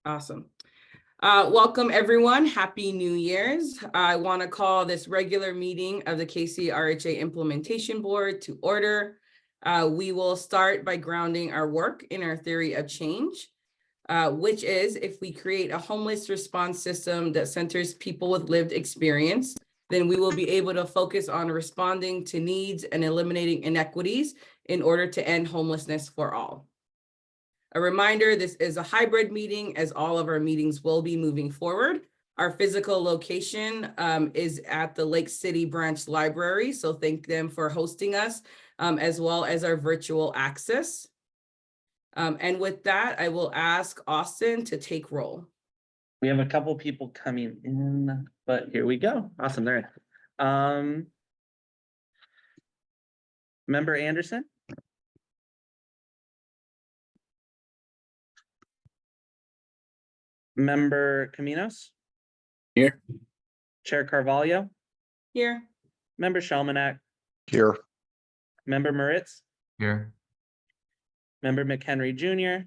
Awesome. Welcome everyone. Happy New Year's. I want to call this regular meeting of the KCRHA Implementation Board to order. We will start by grounding our work in our theory of change, which is if we create a homeless response system that centers people with lived experience, then we will be able to focus on responding to needs and eliminating inequities in order to end homelessness for all. A reminder, this is a hybrid meeting as all of our meetings will be moving forward. Our physical location is at the Lake City Branch Library, so thank them for hosting us, as well as our virtual access. And with that, I will ask Austin to take roll. We have a couple people coming in, but here we go. Awesome, they're in. Member Anderson? Member Caminos? Here. Chair Carvalho? Here. Member Shalmanak? Here. Member Moritz? Here. Member McHenry Jr.?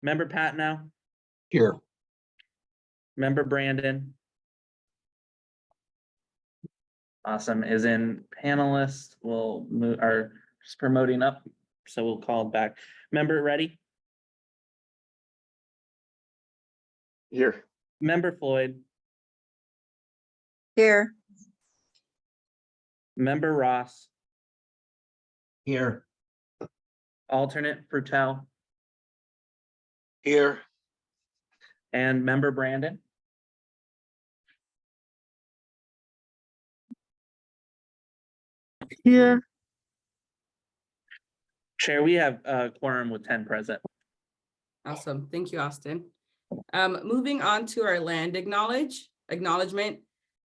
Member Patnow? Here. Member Brandon? Awesome, is in panelist. We'll move, are just promoting up, so we'll call back. Member Ready? Here. Member Floyd? Here. Member Ross? Here. Alternate Frutel? Here. And Member Brandon? Here. Chair, we have a quorum with 10 present. Awesome. Thank you, Austin. Moving on to our land acknowledgement.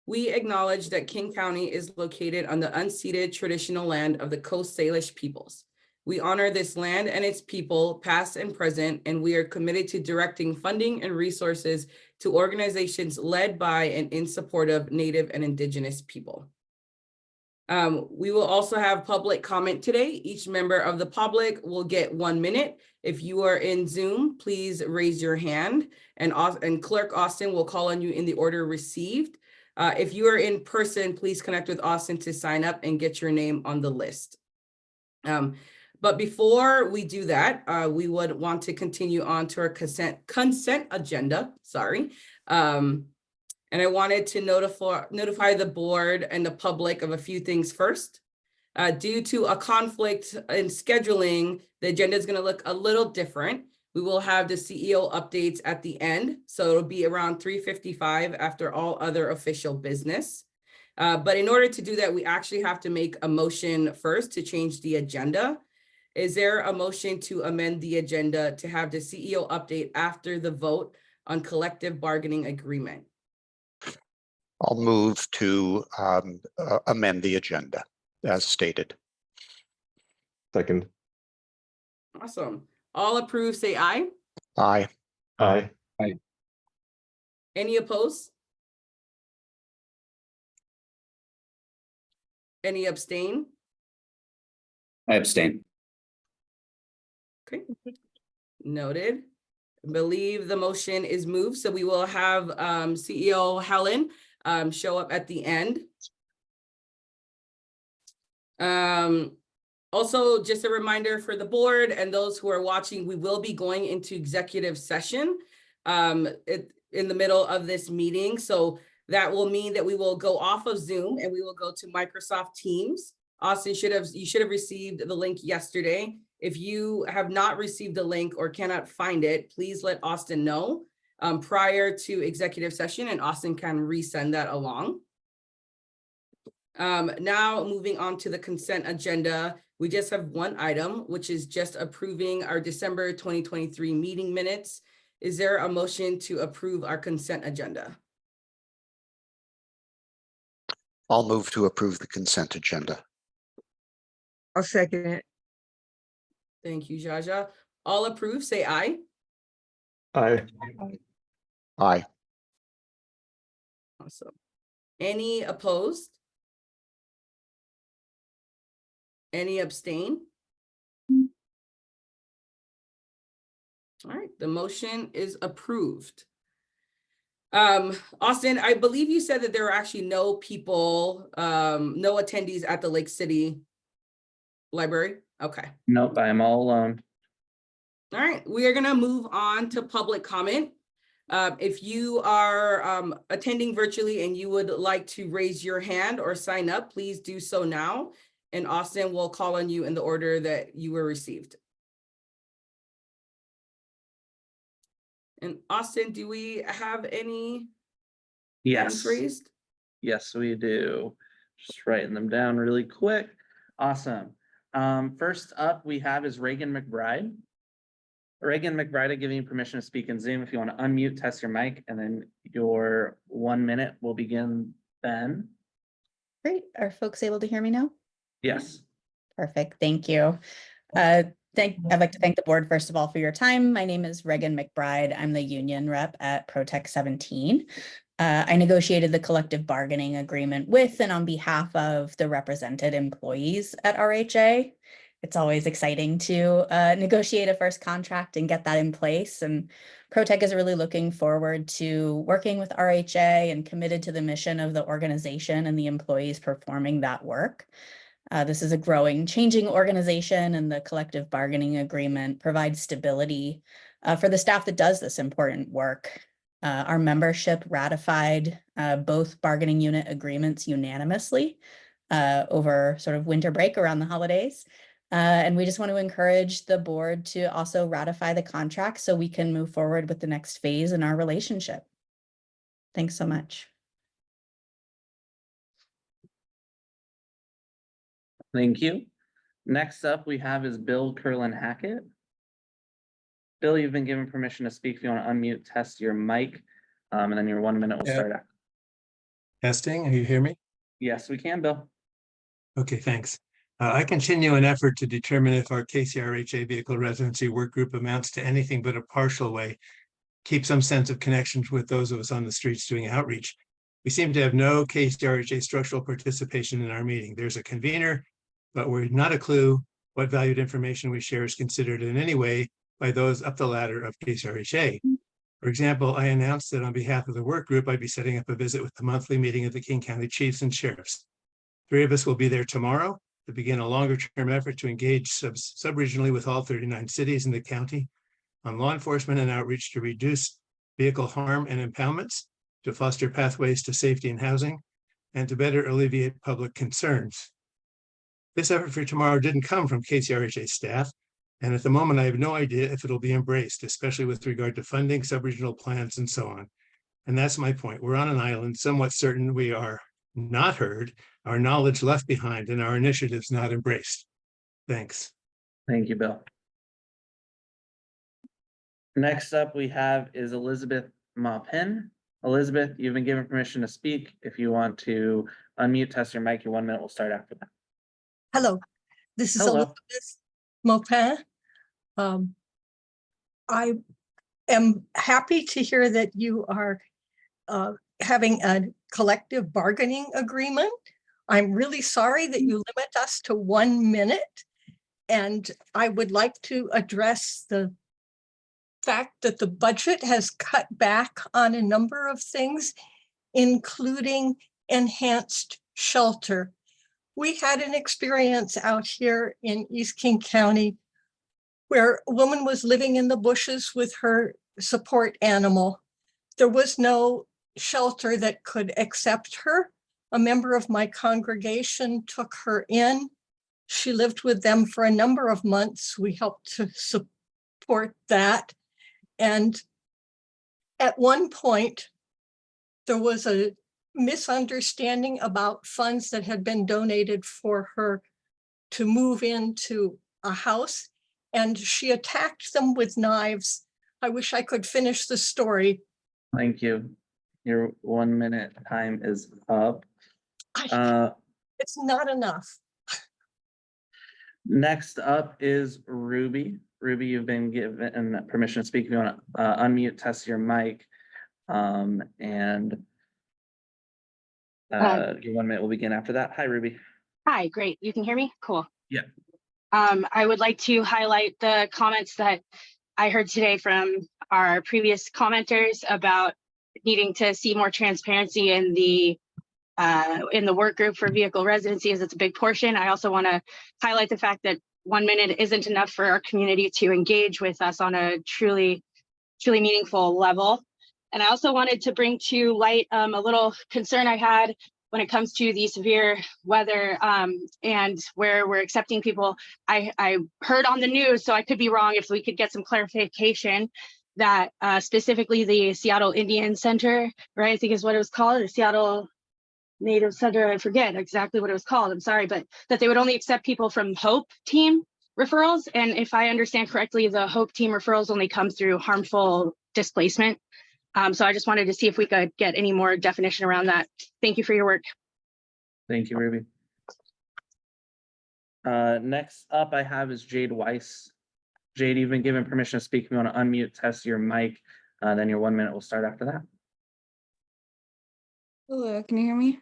We acknowledge that King County is located on the unceded traditional land of the Coast Salish peoples. We honor this land and its people, past and present, and we are committed to directing funding and resources to organizations led by and in support of Native and Indigenous people. We will also have public comment today. Each member of the public will get 1 minute. If you are in Zoom, please raise your hand and Clerk Austin will call on you in the order received. If you are in person, please connect with Austin to sign up and get your name on the list. But before we do that, we would want to continue on to our consent agenda, sorry. And I wanted to notify the board and the public of a few things first. Due to a conflict in scheduling, the agenda is going to look a little different. We will have the CEO updates at the end, so it'll be around 3:55 after all other official business. But in order to do that, we actually have to make a motion first to change the agenda. Is there a motion to amend the agenda to have the CEO update after the vote on collective bargaining agreement? I'll move to amend the agenda as stated. Second. Awesome. All approve, say aye. Aye. Aye. Any opposed? Any abstain? I abstain. Okay, noted. I believe the motion is moved, so we will have CEO Helen show up at the end. Also, just a reminder for the board and those who are watching, we will be going into executive session in the middle of this meeting. So that will mean that we will go off of Zoom and we will go to Microsoft Teams. Austin, you should have received the link yesterday. If you have not received the link or cannot find it, please let Austin know prior to executive session, and Austin can resend that along. Now moving on to the consent agenda, we just have one item, which is just approving our December 2023 meeting minutes. Is there a motion to approve our consent agenda? I'll move to approve the consent agenda. I'll second it. Thank you, Jaja. All approve, say aye. Aye. Aye. Awesome. Any opposed? Any abstain? All right, the motion is approved. Austin, I believe you said that there were actually no people, no attendees at the Lake City Library. Okay. Nope, I am all alone. All right, we are gonna move on to public comment. If you are attending virtually and you would like to raise your hand or sign up, please do so now. And Austin will call on you in the order that you were received. And Austin, do we have any hands Yes, raised? yes, we do. Just writing them down really quick. Awesome. First up we have is Reagan McBride. Reagan McBride, I give you permission to speak in Zoom. If you want to unmute, test your mic, and then your 1 minute will begin then. Great. Are folks able to hear me now? Yes. Perfect. Thank you. I'd like to thank the board, first of all, for your time. My name is Reagan McBride. I'm the union rep at ProTech 17. I negotiated the collective bargaining agreement with and on behalf of the represented employees at RHA. It's always exciting to negotiate a first contract and get that in place. And ProTech is really looking forward to working with RHA and committed to the mission of the organization and the employees performing that work. This is a growing, changing organization, and the collective bargaining agreement provides stability for the staff that does this important work. Our membership ratified both bargaining unit agreements unanimously over sort of winter break around the holidays. And we just want to encourage the board to also ratify the contract so we can move forward with the next phase in our relationship. Thanks so much. Thank you. Next up we have is Bill Curlin Hackett. Bill, you've been given permission to speak. If you want to unmute, test your mic, and then your 1 minute will Yeah. start out. Testing, you hear me? Yes, we can, Bill. Okay, thanks. I continue an effort to determine if our KCRHA vehicle residency work group amounts to anything but a partial way, keep some sense of connections with those of us on the streets doing outreach. We seem to have no KCRHA structural participation in our meeting. There's a convener, but we're not a clue what valued information we share is considered in any way by those up the ladder of KCRHA. For example, I announced that on behalf of the work group, I'd be setting up a visit with the monthly meeting of the King County Chiefs and Sheriffs. 3 of us will be there tomorrow to begin a longer-term effort to engage sub-regionally with all 39 cities in the county on law enforcement and outreach to reduce vehicle harm and impoundments, to foster pathways to safety and housing, and to better alleviate public concerns. This effort for tomorrow didn't come from KCRHA staff, and at the moment I have no idea if it'll be embraced, especially with regard to funding, sub-regional plans, and so on. And that's my point. We're on an island, somewhat certain we are not heard, our knowledge left behind, and our initiatives not embraced. Thanks. Thank you, Bill. Next up we have is Elizabeth Maupin. Elizabeth, you've been given permission to speak. If you want to unmute, test your mic, your 1 minute will start after that. Hello, this is Hello. Elizabeth Maupin. I am happy to hear that you are having a collective bargaining agreement. I'm really sorry that you limit us to 1 minute. And I would like to address the fact that the budget has cut back on a number of things, including enhanced shelter. We had an experience out here in East King County where a woman was living in the bushes with her support animal. There was no shelter that could accept her. A member of my congregation took her in. She lived with them for a number of months. We helped to support that. And at one point, there was a misunderstanding about funds that had been donated for her to move into a house, and she attacked them with knives. I wish I could finish the story. Thank you. Your 1 minute time is up. It's not enough. Next up is Ruby. Ruby, you've been given permission to speak. If you want to unmute, test your mic, and your 1 minute will begin after that. Hi, Ruby. Hi, great. You can hear me? Cool. Yeah. I would like to highlight the comments that I heard today from our previous commenters about needing to see more transparency in the work group for vehicle residency, as it's a big portion. I also want to highlight the fact that 1 minute isn't enough for our community to engage with us on a truly meaningful level. And I also wanted to bring to light a little concern I had when it comes to the severe weather and where we're accepting people. I heard on the news, so I could be wrong, if we could get some clarification, that specifically the Seattle Indian Center, right, I think is what it was called, or Seattle Native Center, I forget exactly what it was called, I'm sorry, but that they would only accept people from HOPE team referrals. And if I understand correctly, the HOPE team referrals only come through harmful displacement. So I just wanted to see if we could get any more definition around that. Thank you for your work. Thank you, Ruby. Next up I have is Jade Weiss. Jade, you've been given permission to speak. If you want to unmute, test your mic, then your 1 minute will start after that. Hello, can you hear me?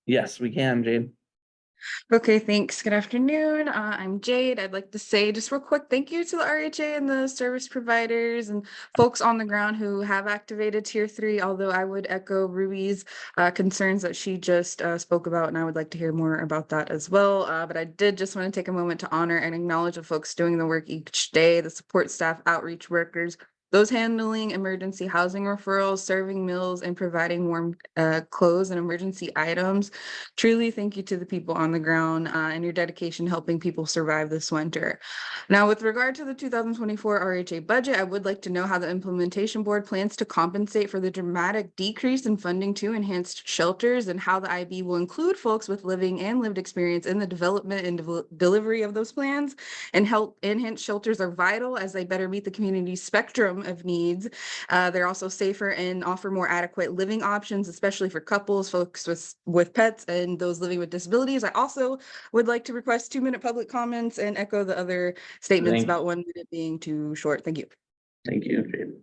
Yes, we can, Jade. Okay, thanks. Good afternoon. I'm Jade. I'd like to say just real quick, thank you to the RHA and the service providers and folks on the ground who have activated Tier 3, although I would echo Ruby's concerns that she just spoke about, and I would like to hear more about that as well. But I did just want to take a moment to honor and acknowledge the folks doing the work each day, the support staff, outreach workers, those handling emergency housing referrals, serving meals, and providing warm clothes and emergency items. Truly, thank you to the people on the ground and your dedication helping people survive this winter. Now, with regard to the 2024 RHA budget, I would like to know how the implementation board plans to compensate for the dramatic decrease in funding to enhanced shelters, and how the IB will include folks with living and lived experience in the development and delivery of those plans. And help enhanced shelters are vital as they better meet the community's spectrum of needs. They're also safer and offer more adequate living options, especially for couples, folks with pets, and those living with disabilities. I also would like to request 2-minute public comments and echo the other statements about 1 minute being too short. Thank you. Thank you, Jade.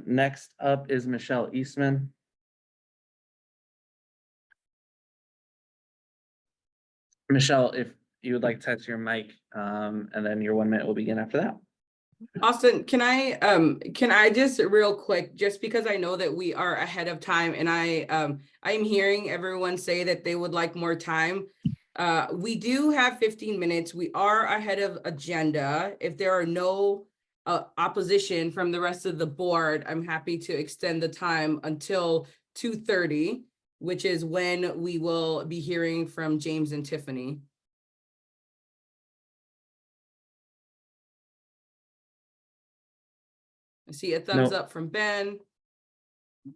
Next up is Michelle Eastman. Michelle, if you would like to test your mic, and then your 1 minute will begin after that. Austin, can I just real quick, just because I know that we are ahead of time, and I'm hearing everyone say that they would like more time. We do have 15 minutes. We are ahead of agenda. If there are no opposition from the rest of the board, I'm happy to extend the time until 2:30, which is when we will be hearing from James and Tiffany. I see a thumbs up from Ben.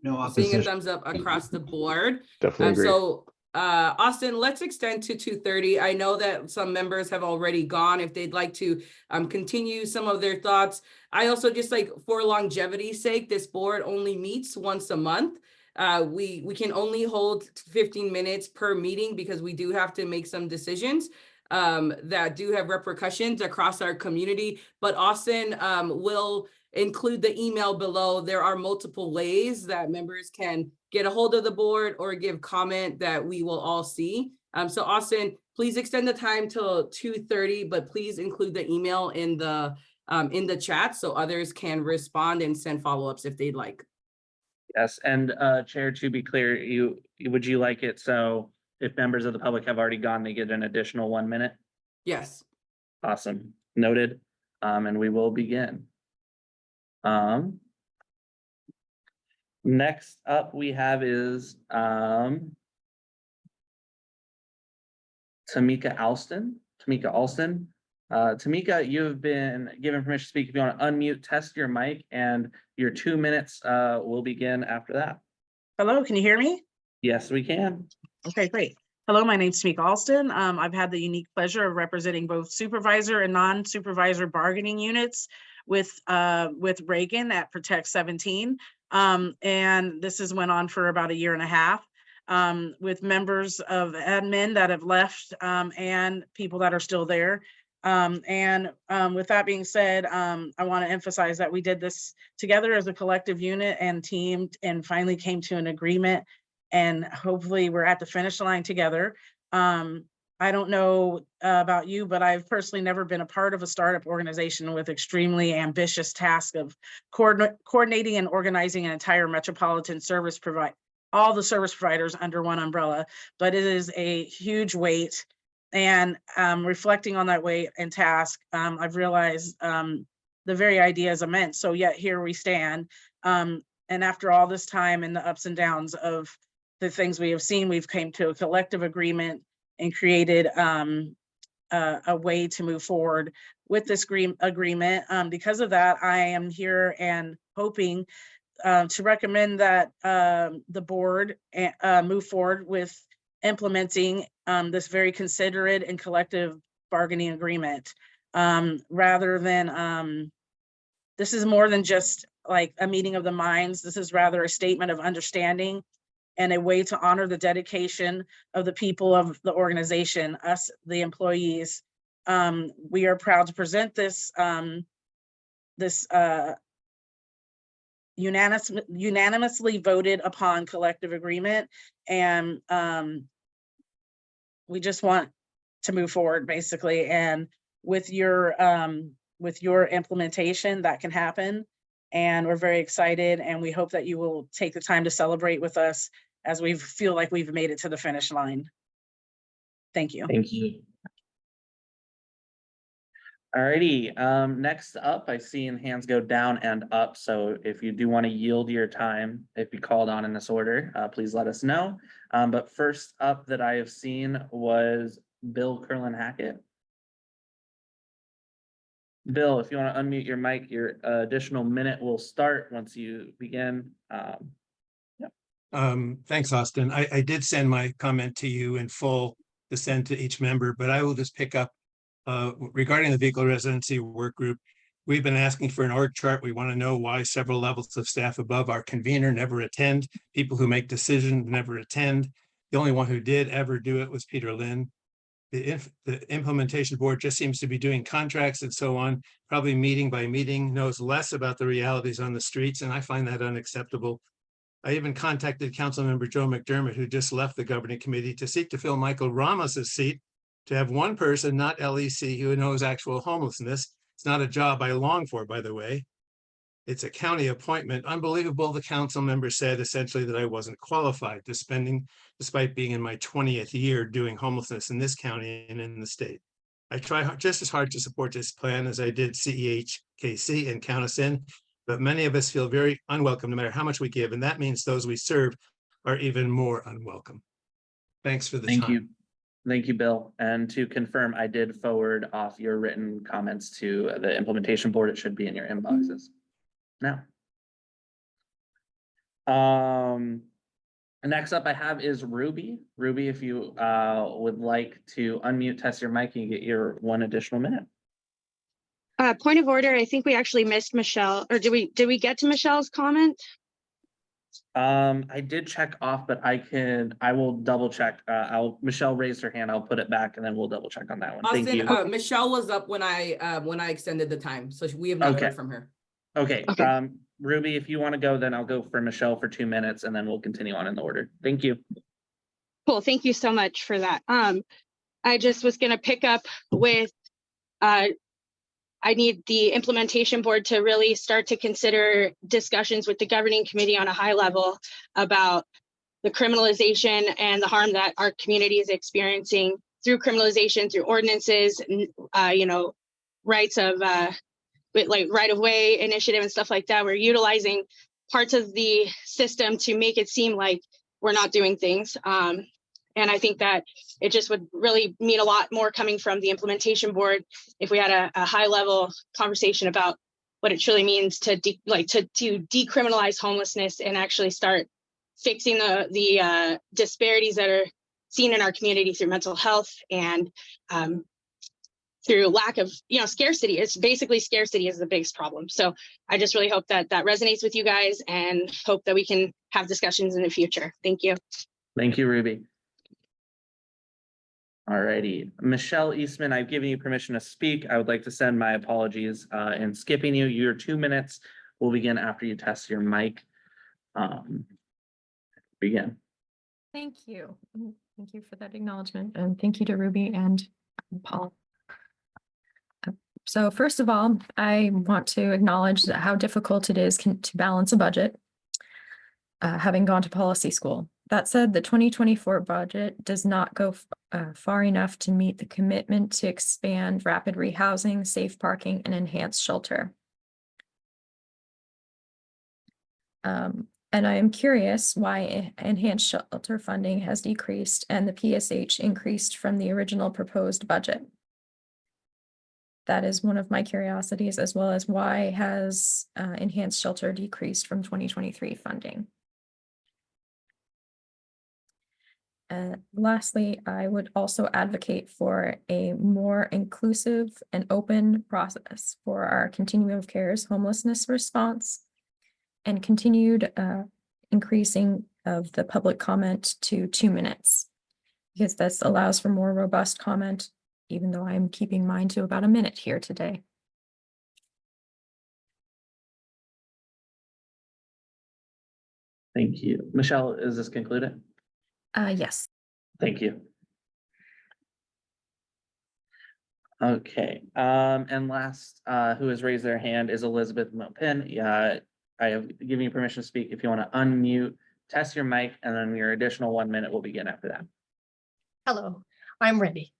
No Seeing a thumbs up across the board. Definitely agree. So Austin, let's extend to 2:30. I know that some members have already gone. If they'd like to continue some of their thoughts. I also just, like, for longevity's sake, this board only meets once a month. We can only hold 15 minutes per meeting because we do have to make some decisions that do have repercussions across our community. But Austin will include the email below. There are multiple ways that members can get a hold of the board or give comment that we will all see. So Austin, please extend the time till 2:30, but please include the email in the chat so others can respond and send follow-ups if they'd like. Yes, and Chair, to be clear, would you like it so if members of the public have already gone, they get an additional 1 minute? Yes. Awesome, noted. And we will begin. Next up we have is Tamika Alston. Tamika, you have been given permission to speak. If you want to unmute, test your mic, and your 2 minutes will begin after that. Hello, can you hear me? Yes, we can. Okay, great. Hello, my name's Tamika Alston. I've had the unique pleasure of representing both supervisor and non-supervisor bargaining units with Reagan at Protect 17. And this has went on for about 1.5 years with members of admin that have left and people that are still there. With that being said, I want to emphasize that we did this together as a collective unit and team, and finally came to an agreement, and hopefully we're at the finish line together. I don't know about you, but I've personally never been a part of a startup organization with extremely ambitious task of coordinating and organizing an entire metropolitan service all the service providers under one umbrella. But it is a huge weight, and reflecting on that weight and task, I've realized the very idea is immense. So yet here we stand. And after all this time and the ups and downs of the things we have seen, we've came to a collective agreement and created a way to move forward with this agreement. Because of that, I am here and hoping to recommend that the board move forward with implementing this very considerate and collective bargaining agreement. Rather than, this is more than just like a meeting of the minds. This is rather a statement of understanding and a way to honor the dedication of the people of the organization, us, the employees. We are proud to present this unanimously voted upon collective agreement, and we just want to move forward basically. And with your implementation, that can happen. And we're very excited, and we hope that you will take the time to celebrate with us as we feel like we've made it to the finish line. Thank you. Thank you. Alrighty, next up, I see hands go down and up. So if you do want to yield your time, if you called on in this order, please let us know. But first up that I have seen was Bill Curlin Hackett. Bill, if you want to unmute your mic, your additional minute will start once you begin. Thanks, Austin. I did send my comment to you in full to send to each member, but I will just pick up regarding the vehicle residency work group. We've been asking for an org chart. We want to know why several levels of staff above our convener never attend. People who make decisions never attend. The only one who did ever do it was Peter Lynn. The implementation board just seems to be doing contracts and so on, probably meeting by meeting, knows less about the realities on the streets, and I find that unacceptable. I even contacted Councilmember Joe McDermott, who just left the governing committee, to seek to fill Michael Ramos's seat, to have one person, not LEC, who knows actual homelessness. It's not a job I long for, by the way. It's a county appointment. Unbelievable. The council member said essentially that I wasn't qualified, despite being in my 20th year doing homelessness in this county and in the state. I try just as hard to support this plan as I did CEHKC and Count Us In, but many of us feel very unwelcome no matter how much we give, and that means those we serve are even more unwelcome. Thanks for the time. Thank you. Thank you, Bill. And to confirm, I did forward off your written comments to the implementation board. It should be in your inboxes now. Next up I have is Ruby. Ruby, if you would like to unmute, test your mic, and get your one additional minute. Point of order, I think we actually missed Michelle, or did we get to Michelle's comment? I did check off, but I will double check. Michelle raised her hand. I'll put it back and then we'll double check on that one. Thank you. Austin, Michelle was up when I extended the time, so we have not heard from her. Okay. Ruby, if you want to go, then I'll go for Michelle for 2 minutes and then we'll continue on in the order. Thank you. Cool, thank you so much for that. I just was gonna pick up with, I need the implementation board to really start to consider discussions with the governing committee on a high level about the criminalization and the harm that our community is experiencing through criminalization, through ordinances, rights of like right-of-way initiative and stuff like that. We're utilizing parts of the system to make it seem like we're not doing things. And I think that it just would really mean a lot more coming from the implementation board if we had a high level conversation about what it truly means to decriminalize homelessness and actually start fixing the disparities that are seen in our community through mental health and through lack of scarcity. It's basically scarcity is the biggest problem. So I just really hope that that resonates with you guys and hope that we can have discussions in the future. Thank you. Thank you, Ruby. Alrighty, Michelle Eastman, I've given you permission to speak. I would like to send my apologies in skipping you. Your 2 minutes will begin after you test your mic. Begin. Thank you. Thank you for that acknowledgement, and thank you to Ruby and Paul. So first of all, I want to acknowledge that how difficult it is to balance a budget, having gone to policy school. That said, the 2024 budget does not go far enough to meet the commitment to expand rapid rehousing, safe parking, and enhanced shelter. And I am curious why enhanced shelter funding has decreased and the PSH increased from the original proposed budget. That is one of my curiosities, as well as why has enhanced shelter decreased from 2023 funding. Lastly, I would also advocate for a more inclusive and open process for our continuum of care's homelessness response and continued increasing of the public comment to 2 minutes, because this allows for more robust comment, even though I'm keeping mine to about a minute here today. Thank you. Michelle, is this concluded? Yes. Thank you. Okay, and last, who has raised their hand is Elizabeth Mopin. I have given you permission to speak. If you want to unmute, test your mic, and then your additional 1 minute will begin after that. Hello, I'm ready.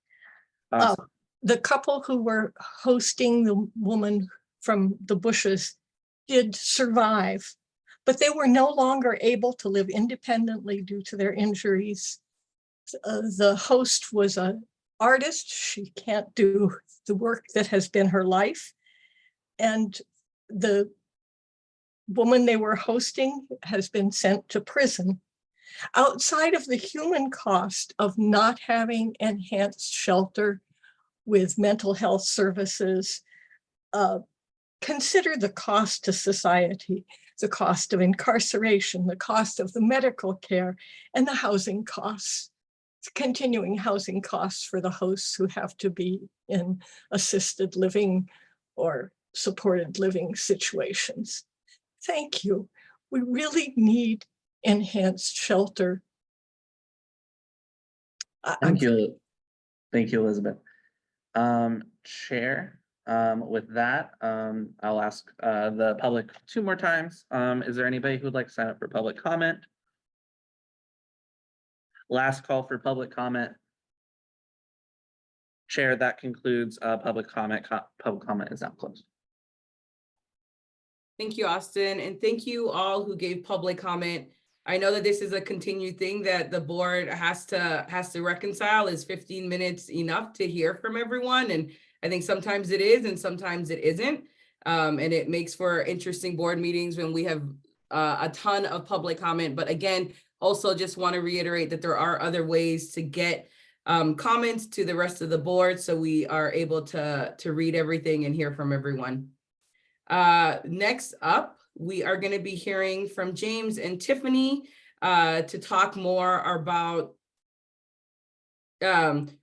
Awesome. The couple who were hosting the woman from the bushes did survive, but they were no longer able to live independently due to their injuries. The host was an artist. She can't do the work that has been her life. And the woman they were hosting has been sent to prison. Outside of the human cost of not having enhanced shelter with mental health services, consider the cost to society, the cost of incarceration, the cost of the medical care, and the housing costs, continuing housing costs for the hosts who have to be in assisted living or supported living situations. Thank you. We really need enhanced shelter. Thank you. Thank you, Elizabeth. Chair, with that, I'll ask the public 2 more times. Is there anybody who would like to sign up for public comment? Last call for public comment. Chair, that concludes public comment. Public comment is now closed. Thank you, Austin, and thank you all who gave public comment. I know that this is a continued thing that the board has to reconcile. Is 15 minutes enough to hear from everyone? And I think sometimes it is and sometimes it isn't. And it makes for interesting board meetings when we have a ton of public comment. But again, also just want to reiterate that there are other ways to get comments to the rest of the board so we are able to read everything and hear from everyone. Next up, we are going to be hearing from James and Tiffany to talk more about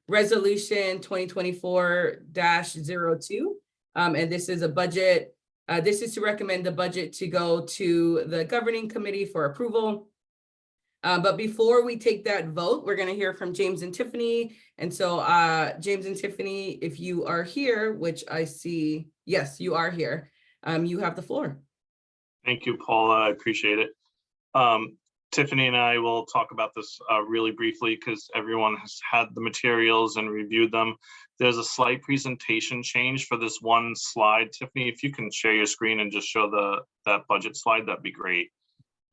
resolution 2024-02. And this is a budget. This is to recommend the budget to go to the governing committee for approval. But before we take that vote, we're going to hear from James and Tiffany. And so James and Tiffany, if you are here, which I see, yes, you are here. You have the floor. Thank you, Paula. I appreciate it. Tiffany and I will talk about this really briefly because everyone has had the materials and reviewed them. There's a slight presentation change for this one slide. Tiffany, if you can share your screen and just show that budget slide, that'd be great.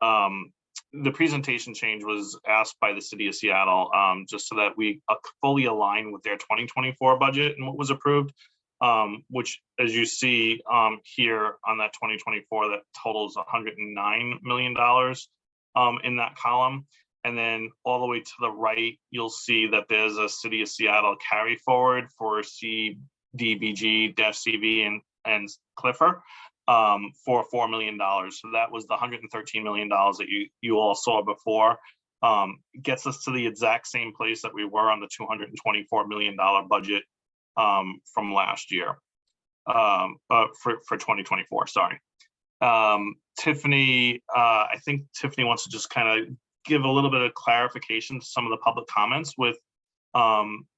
The presentation change was asked by the city of Seattle just so that we fully align with their 2024 budget and what was approved. Which, as you see here on that 2024, that totals $109 million in that column. And then all the way to the right, you'll see that there's a City of Seattle carry forward for CDBG-CV and Clifford for $4 million. So that was the $113 million that you all saw before. Gets us to the exact same place that we were on the $224 million budget from last year for 2024, sorry. Tiffany, I think Tiffany wants to just kind of give a little bit of clarification to some of the public comments with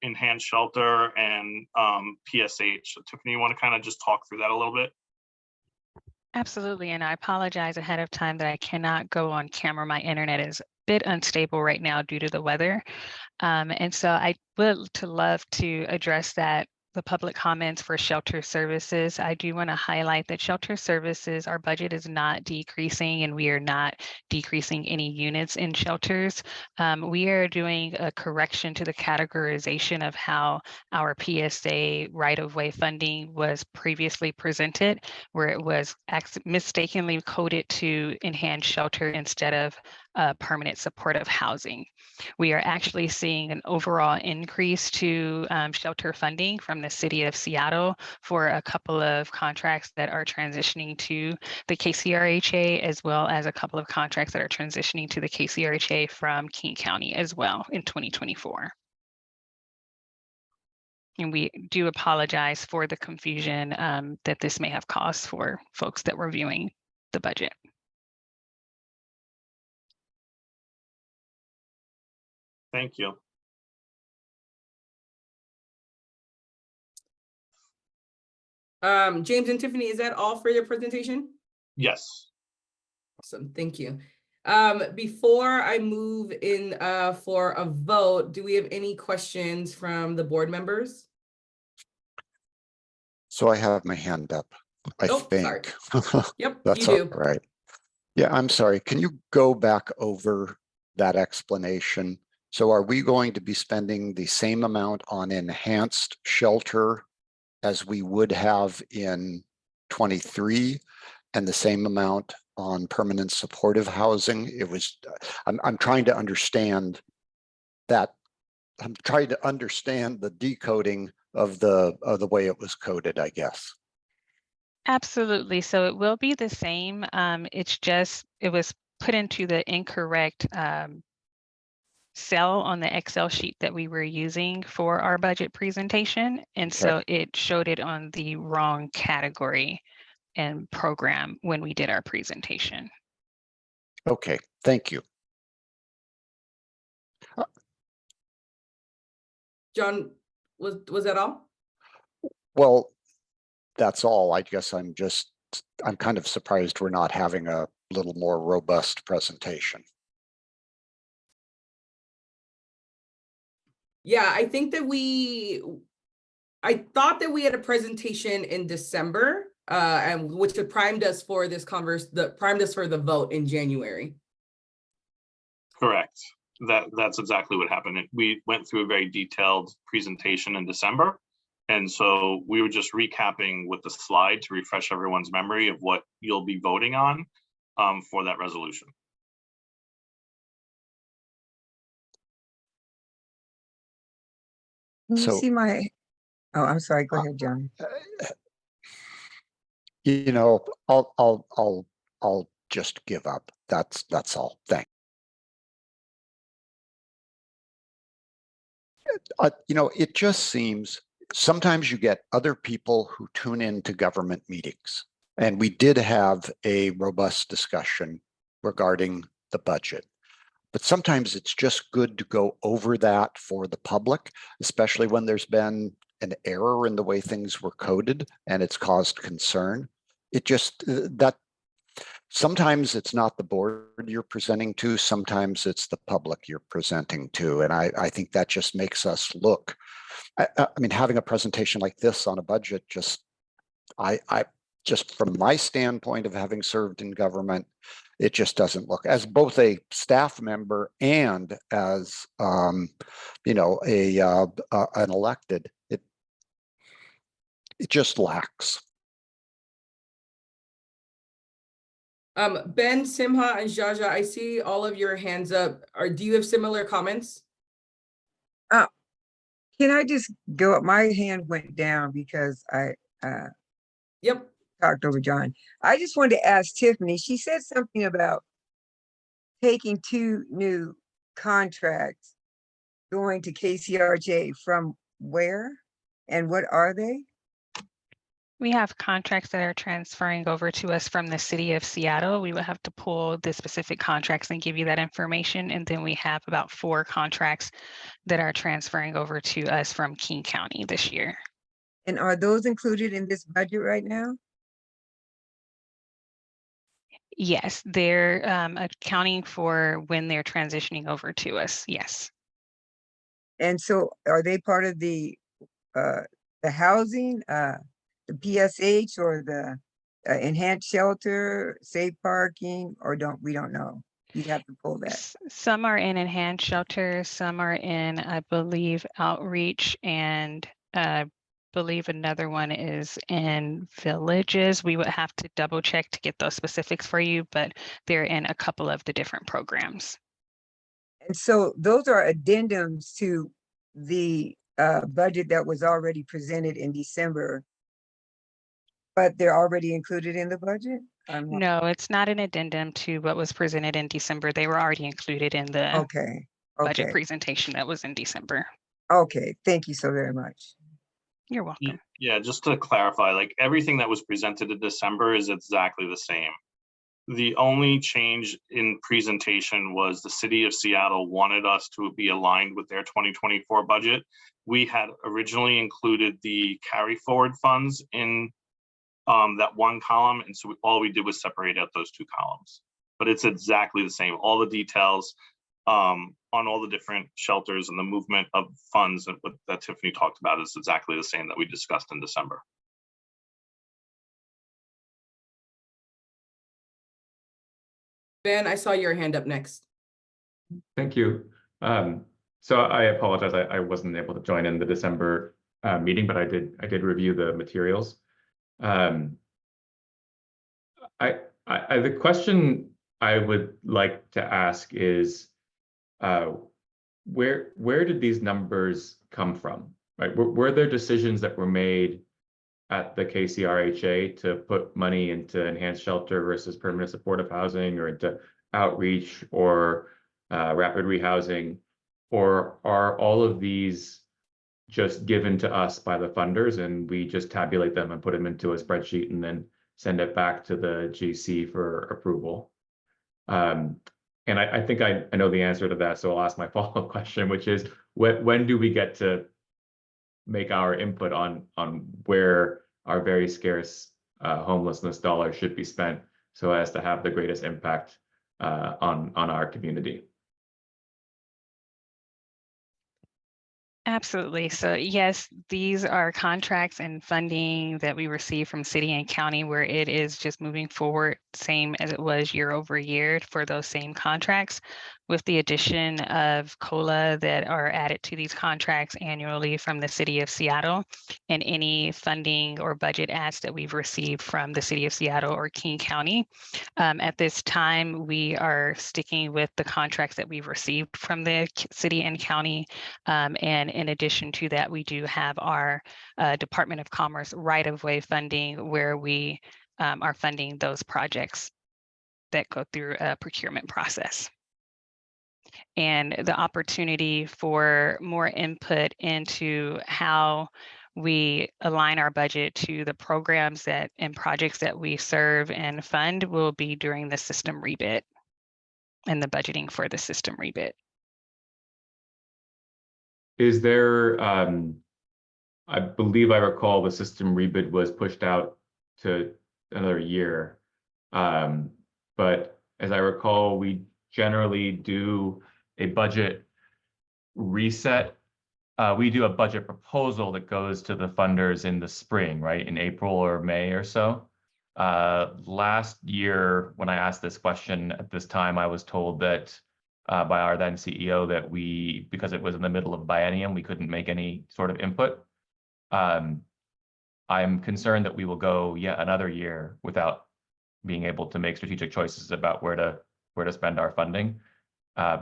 enhanced shelter and PSH. So Tiffany, you want to kind of just talk through that a little bit? Absolutely, and I apologize ahead of time that I cannot go on camera. My internet is a bit unstable right now due to the weather. And so I would love to address that, the public comments for shelter services. I do want to highlight that shelter services, our budget is not decreasing, and we are not decreasing any units in shelters. We are doing a correction to the categorization of how our PSA right-of-way funding was previously presented, where it was mistakenly coded to enhance shelter instead of permanent supportive housing. We are actually seeing an overall increase to shelter funding from the city of Seattle for a couple of contracts that are transitioning to the KCRHA, as well as a couple of contracts that are transitioning to the KCRHA from King County as well in 2024. And we do apologize for the confusion that this may have caused for folks that were viewing the budget. Thank you. James and Tiffany, is that all for your presentation? Yes. Awesome, thank you. Before I move in for a vote, do we have any questions from the board members? So I have my hand up, I Sorry. think. Yep, That's you all do. right. Yeah, I'm sorry. Can you go back over that explanation? So are we going to be spending the same amount on enhanced shelter as we would have in 23 and the same amount on permanent supportive housing? It was, I'm trying to understand that. I'm trying to understand the decoding of the way it was coded, I guess. Absolutely. So it will be the same. It's just, it was put into the incorrect cell on the Excel sheet that we were using for our budget presentation. And so it showed it on the wrong category and program when we did our presentation. Okay, thank you. John, was that all? Well, that's all. I guess I'm kind of surprised we're not having a little more robust presentation. Yeah, I think that I thought that we had a presentation in December, and which had primed us for this primed us for the vote in January. Correct. That's exactly what happened. We went through a very detailed presentation in December. And so we were just recapping with the slide to refresh everyone's memory of what you'll be voting on for that resolution. Can you So, see my, oh, I'm sorry, go ahead, John. You know, I'll just give up. That's all. Thanks. You know, it just seems sometimes you get other people who tune into government meetings, and we did have a robust discussion regarding the budget. But sometimes it's just good to go over that for the public, especially when there's been an error in the way things were coded and it's caused concern. It just, that sometimes it's not the board you're presenting to, sometimes it's the public you're presenting to. And I think that just makes us look, I mean, having a presentation like this on a budget, just, I just from my standpoint of having served in government, it just doesn't look, as both a staff member and as you know, an elected, it just lacks. Ben, Simha, and Jaja, I see all of your hands up. Do you have similar comments? Can I just go up? My hand went down because I Yep. talked over John. I just wanted to ask Tiffany, she said something about taking 2 new contracts going to KCRJ from where and what are they? We have contracts that are transferring over to us from the city of Seattle. We would have to pull the specific contracts and give you that information. And then we have about 4 contracts that are transferring over to us from King County this year. And are those included in this budget right now? Yes, they're accounting for when they're transitioning over to us. Yes. And so are they part of the housing, the PSH or the enhanced shelter, safe parking, or we don't know? You'd have to pull that. Some are in enhanced shelter, some are in, I believe, outreach, and believe another one is in villages. We would have to double check to get those specifics for you, but they're in a couple of the different programs. And so those are addendums to the budget that was already presented in December, but they're already included in the budget? No, it's not an addendum to what was presented in December. They were already included in the Okay, budget okay, presentation that was in December. okay. Thank you so very much. You're welcome. Yeah, just to clarify, like everything that was presented in December is exactly the same. The only change in presentation was the city of Seattle wanted us to be aligned with their 2024 budget. We had originally included the carry forward funds in that one column, and so all we did was separate out those 2 columns. But it's exactly the same. All the details on all the different shelters and the movement of funds that Tiffany talked about is exactly the same that we discussed in December. Ben, I saw your hand up next. Thank you. So I apologize, I wasn't able to join in the December meeting, but I did review the materials. The question I would like to ask is, where did these numbers come from? Right? Were there decisions that were made at the KCRHA to put money into enhanced shelter versus permanent supportive housing, or into outreach or rapid rehousing, or are all of these just given to us by the funders and we just tabulate them and put them into a spreadsheet and then send it back to the GC for approval? And I think I know the answer to that, so I'll ask my follow-up question, which is when do we get to make our input on where our very scarce homelessness dollars should be spent so as to have the greatest impact on our community? Absolutely. So yes, these are contracts and funding that we receive from city and county where it is just moving forward, same as it was year over year for those same contracts, with the addition of COLA that are added to these contracts annually from the city of Seattle, and any funding or budget asks that we've received from the city of Seattle or King County. At this time, we are sticking with the contracts that we've received from the city and county, and in addition to that, we do have our Department of Commerce right-of-way funding where we are funding those projects that go through a procurement process. And the opportunity for more input into how we align our budget to the programs and projects that we serve and fund will be during the system rebid and the budgeting for the system rebid. Is there, I believe I recall the system rebid was pushed out to another year. But as I recall, we generally do a budget reset. We do a budget proposal that goes to the funders in the spring, right? In April or May or so. Last year, when I asked this question at this time, I was told that by our then CEO that because it was in the middle of biennium, we couldn't make any sort of input. I'm concerned that we will go yet another year without being able to make strategic choices about where to spend our funding,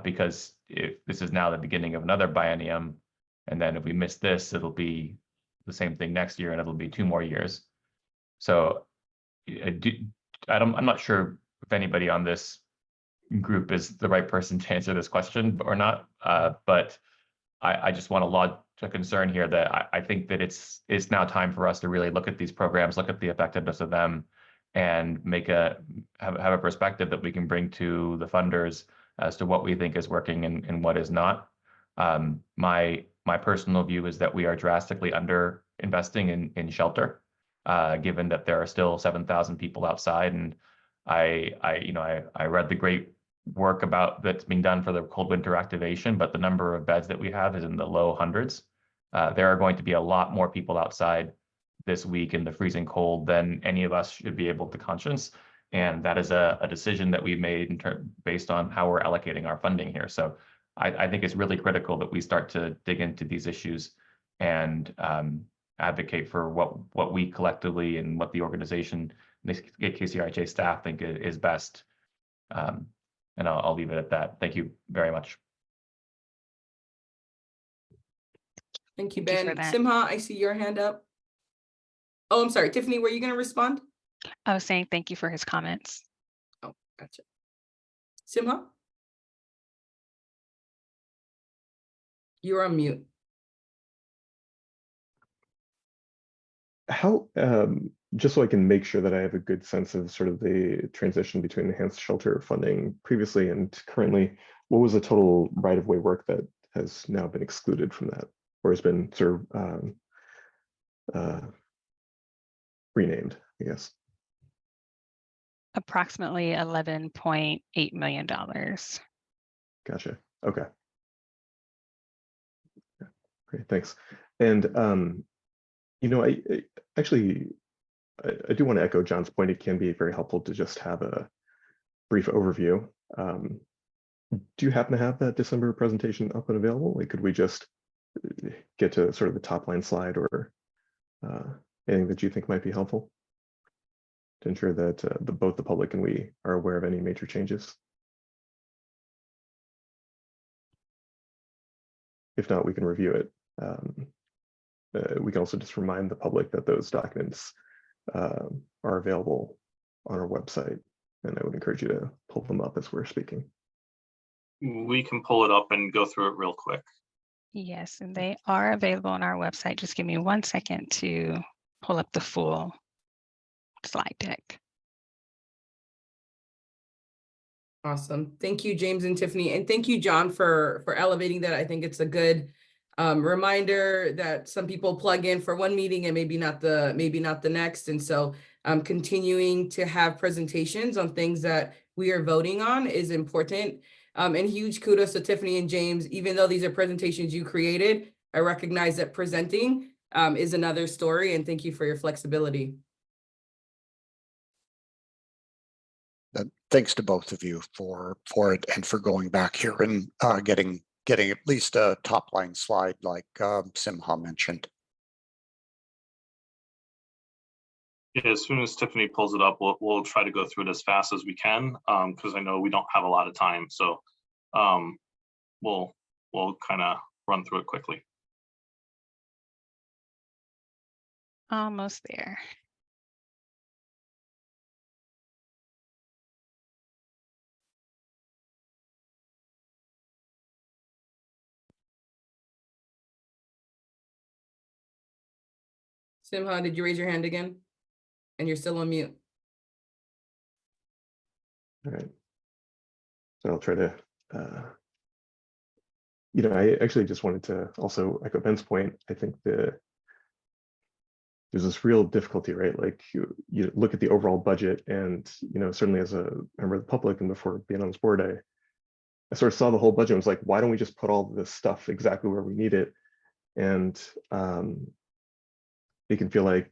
because if this is now the beginning of another biennium, and then if we miss this, it'll be the same thing next year, and it'll be 2 more years. So I'm not sure if anybody on this group is the right person to answer this question or not, but I just want to concern here that I think that it's now time for us to really look at these programs, look at the effectiveness of them, and have a perspective that we can bring to the funders as to what we think is working and what is not. My personal view is that we are drastically under investing in shelter, given that there are still 7,000 people outside. And I read the great work about that's being done for the cold winter activation, but the number of beds that we have is in the low hundreds. There are going to be a lot more people outside this week in the freezing cold than any of us should be able to conscience. And that is a decision that we've made based on how we're allocating our funding here. So I think it's really critical that we start to dig into these issues and advocate for what we collectively and what the organization, the KCRHA staff think is best. And I'll leave it at that. Thank you very much. Thank you, Thank you Ben. for that. Simha, I see your hand up. Oh, I'm sorry. Tiffany, were you going to respond? I was saying thank you for his comments. Oh, gotcha. Simha? You're on mute. How, just so I can make sure that I have a good sense of sort of the transition between enhanced shelter funding previously and currently, what was the total right-of-way work that has now been excluded from that, or has been sort of renamed, I guess? Approximately $11.8 million. Gotcha. Okay. Yeah, great, thanks. And you know, I actually do want to echo John's point. It can be very helpful to just have a brief overview. Do you happen to have that December presentation up and available? Like, could we just get to sort of the top line slide or anything that you think might be helpful to ensure that both the public and we are aware of any major changes? If not, we can review it. We can also just remind the public that those documents are available on our website, and I would encourage you to pull them up as we're speaking. We can pull it up and go through it real quick. Yes, and they are available on our website. Just give me 1 second to pull up the full slide deck. Awesome. Thank you, James and Tiffany. And thank you, John, for elevating that. I think it's a good reminder that some people plug in for one meeting and maybe not the next. And so continuing to have presentations on things that we are voting on is important. And huge kudos to Tiffany and James. Even though these are presentations you created, I recognize that presenting is another story. And thank you for your flexibility. Thanks to both of you for it and for going back here and getting at least a top line slide like Simha mentioned. Yeah, as soon as Tiffany pulls it up, we'll try to go through it as fast as we can, because I know we don't have a lot of time. So we'll kind of run through it quickly. Almost there. Simha, did you raise your hand again? And you're still on mute. All right. So I'll try to, I actually just wanted to also echo Ben's point. I think there's this real difficulty, right? Like you look at the overall budget and, certainly as a member of the public and before being on this board, I sort of saw the whole budget and was like, why don't we just put all this stuff exactly where we need it? And it can feel like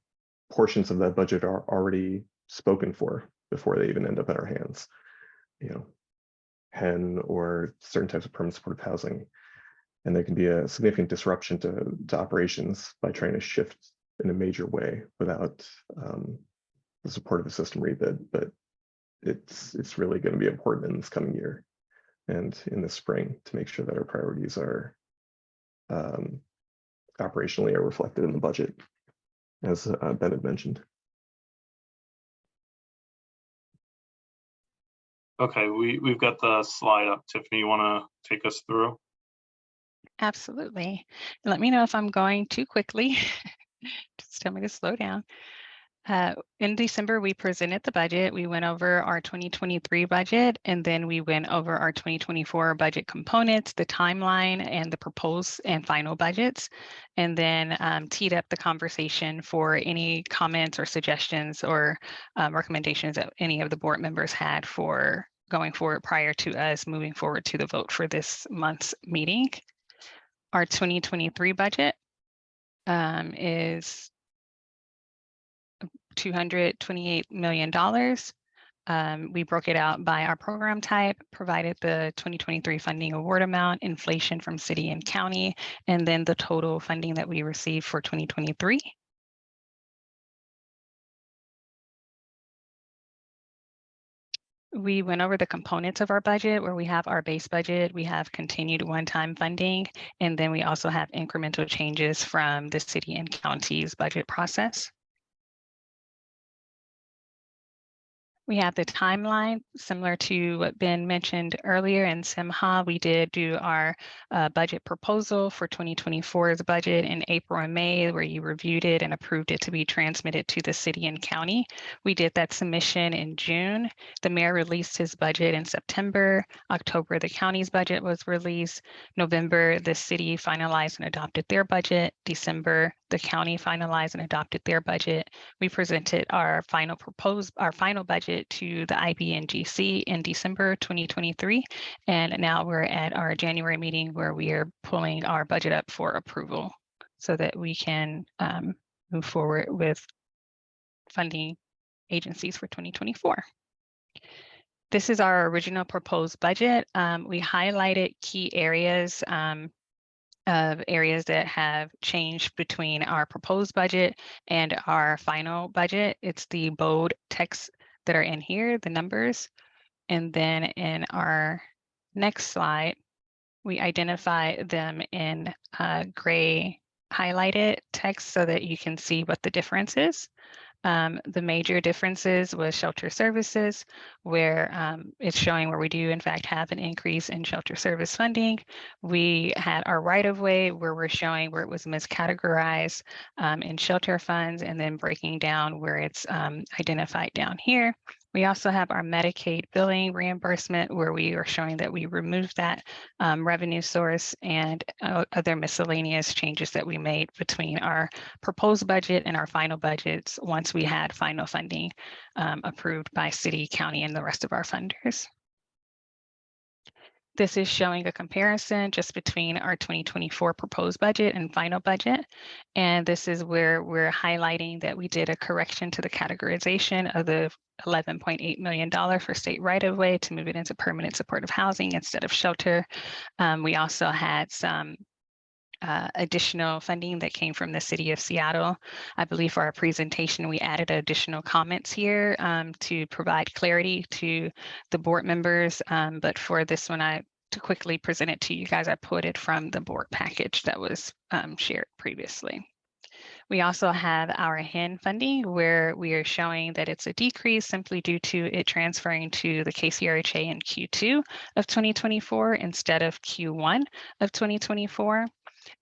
portions of that budget are already spoken for before they even end up in our hands, HEN or certain types of permanent supportive housing. And there can be a significant disruption to operations by trying to shift in a major way without the support of a system rebid. But it's really going to be important in this coming year and in the spring to make sure that our priorities are operationally are reflected in the budget, as Ben had mentioned. Okay, we've got the slide up. Tiffany, you want to take us through? Absolutely. Let me know if I'm going too quickly. Just tell me to slow down. In December, we presented the budget. We went over our 2023 budget, and then we went over our 2024 budget components, the timeline, and the proposed and final budgets, and then teed up the conversation for any comments or suggestions or recommendations that any of the board members had for going forward prior to us moving forward to the vote for this month's meeting. Our 2023 budget is $228 million. We broke it out by our program type, provided the 2023 funding award amount, inflation from city and county, and then the total funding that we received for 2023. We went over the components of our budget where we have our base budget, we have continued one-time funding, and then we also have incremental changes from the city and county's budget process. We have the timeline similar to what Ben mentioned earlier in Simha. We did do our budget proposal for 2024's budget in April and May, where you reviewed it and approved it to be transmitted to the city and county. We did that submission in June. The mayor released his budget in September. October, the county's budget was released. November, the city finalized and adopted their budget. December, the county finalized and adopted their budget. We presented our final budget to the IBNGC in December 2023, and now we're at our January meeting where we are pulling our budget up for approval so that we can move forward with funding agencies for 2024. This is our original proposed budget. We highlighted key areas of areas that have changed between our proposed budget and our final budget. It's the bold text that are in here, the numbers. And then in our next slide, we identify them in gray highlighted text so that you can see what the difference is. The major differences was shelter services, where it's showing where we do in fact have an increase in shelter service funding. We had our right-of-way where we're showing where it was miscategorized in shelter funds, and then breaking down where it's identified down here. We also have our Medicaid billing reimbursement where we are showing that we removed that revenue source, and other miscellaneous changes that we made between our proposed budget and our final budgets once we had final funding approved by city, county, and the rest of our funders. This is showing a comparison just between our 2024 proposed budget and final budget. And this is where we're highlighting that we did a correction to the categorization of the $11.8 million for state right-of-way to move it into permanent supportive housing instead of shelter. We also had some additional funding that came from the city of Seattle. I believe for our presentation, we added additional comments here to provide clarity to the board members. But for this one, to quickly present it to you guys, I pulled it from the board package that was shared previously. We also have our HIN funding where we are showing that it's a decrease simply due to it transferring to the KCRHA in Q2 of 2024 instead of Q1 of 2024.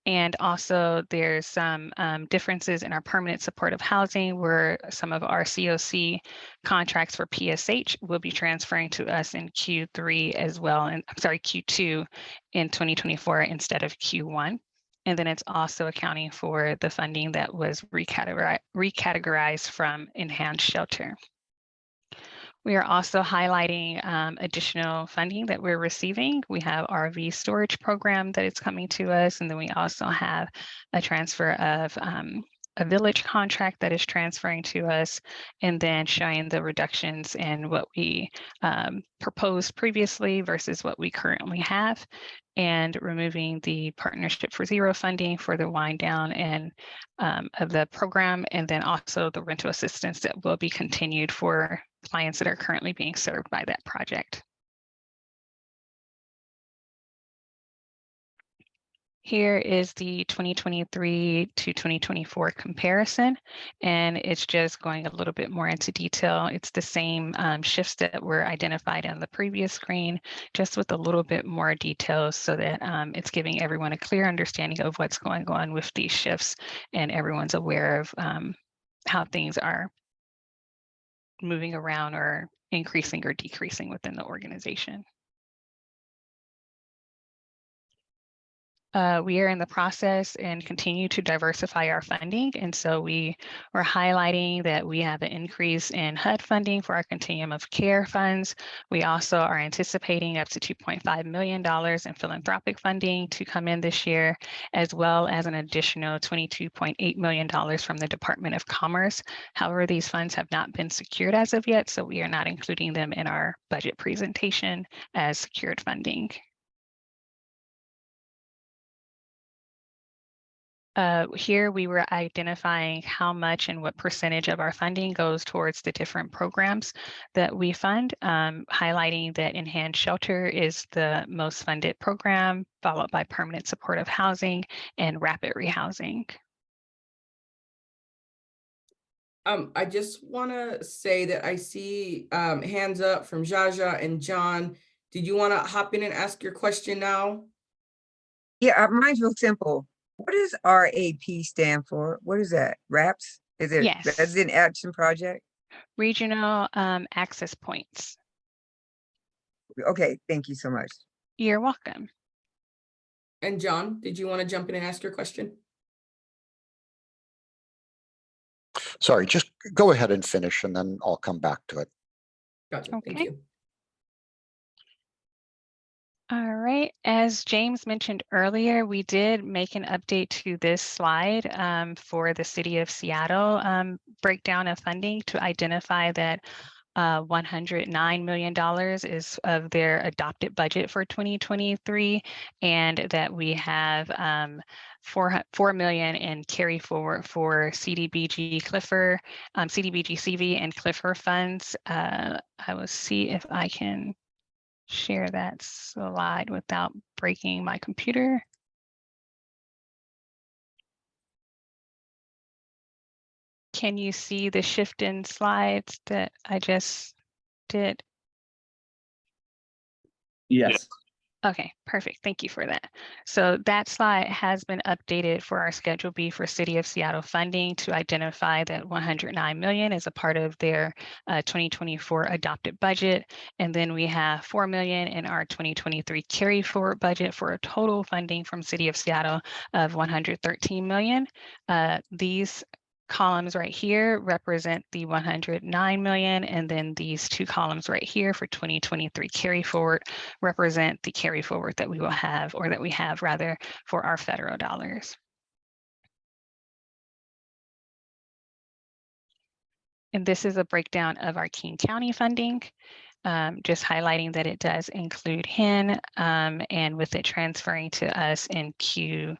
And also there's some differences in our permanent supportive housing where some of our COC contracts for PSH will be transferring to us in Q3 as well, and I'm sorry, Q2 in 2024 instead of Q1. And then it's also accounting for the funding that was recategorized from enhanced shelter. We are also highlighting additional funding that we're receiving. We have RV storage program that is coming to us, and then we also have a transfer of a village contract that is transferring to us, and then showing the reductions in what we proposed previously versus what we currently have, and removing the Partnership for Zero funding for the wind down and of the program, and then also the rental assistance that will be continued for clients that are currently being served by that project. Here is the 2023 to 2024 comparison, and it's just going a little bit more into detail. It's the same shifts that were identified on the previous screen, just with a little bit more details so that it's giving everyone a clear understanding of what's going on with these shifts, and everyone's aware of how things are moving around or increasing or decreasing within the organization. We are in the process and continue to diversify our funding. And so we were highlighting that we have an increase in HUD funding for our continuum of care funds. We also are anticipating up to $2.5 million in philanthropic funding to come in this year, as well as an additional $22.8 million from the Department of Commerce. However, these funds have not been secured as of yet, so we are not including them in our budget presentation as secured funding. Here we were identifying how much and what percentage of our funding goes towards the different programs that we fund, highlighting that enhanced shelter is the most funded program, followed by permanent supportive housing and rapid rehousing. I just want to say that I see hands up from Jaja and John. Did you want to hop in and ask your question now? Yeah, mine's real simple. What does RAP stand for? What is that? RAPS? Is it Yes. Resident Action Project? Regional access points. Okay, thank you so much. You're welcome. And John, did you want to jump in and ask your question? Sorry, just go ahead and finish and then I'll come back to it. Gotcha, thank Okay. you. All right, as James mentioned earlier, we did make an update to this slide for the City of Seattle breakdown of funding to identify that $109 million is of their adopted budget for 2023, and that we have $4 million in carry forward for CDBG Clifford, CDBG CV and Clifford funds. I will see if I can share that slide without breaking my computer. Can you see the shift in slides that I just did? Yes. Okay, perfect. Thank you for that. So that slide has been updated for our Schedule B for City of Seattle funding to identify that $109 million is a part of their 2024 adopted budget. And then we have $4 million in our 2023 carry forward budget for a total funding from City of Seattle of $113 million. These columns right here represent the $109 million, and then these two columns right here for 2023 carry forward represent the carry forward that we will have, or that we have rather, for our federal dollars. And this is a breakdown of our King County funding, just highlighting that it does include HIN, and with it transferring to us in Q2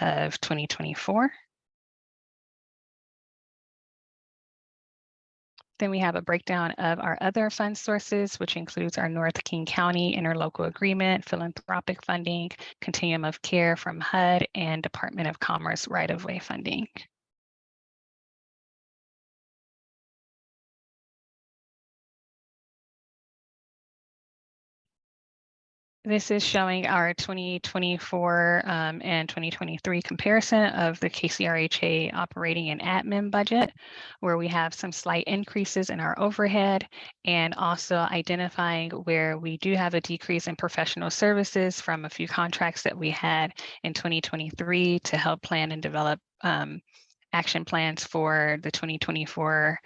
of 2024. Then we have a breakdown of our other fund sources, which includes our North King County interlocal agreement, philanthropic funding, continuum of care from HUD, and Department of Commerce right-of-way funding. This is showing our 2024 and 2023 comparison of the KCRHA operating and admin budget, where we have some slight increases in our overhead, and also identifying where we do have a decrease in professional services from a few contracts that we had in 2023 to help plan and develop action plans for the 2024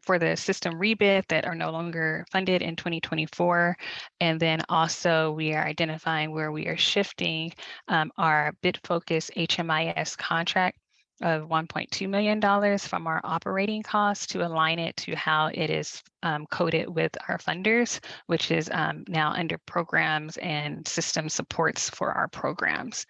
for the system rebid that are no longer funded in 2024. And then also we are identifying where we are shifting our bid focus HMIS contract of $1.2 million from our operating costs to align it to how it is coded with our funders, which is now under programs and system supports for our programs.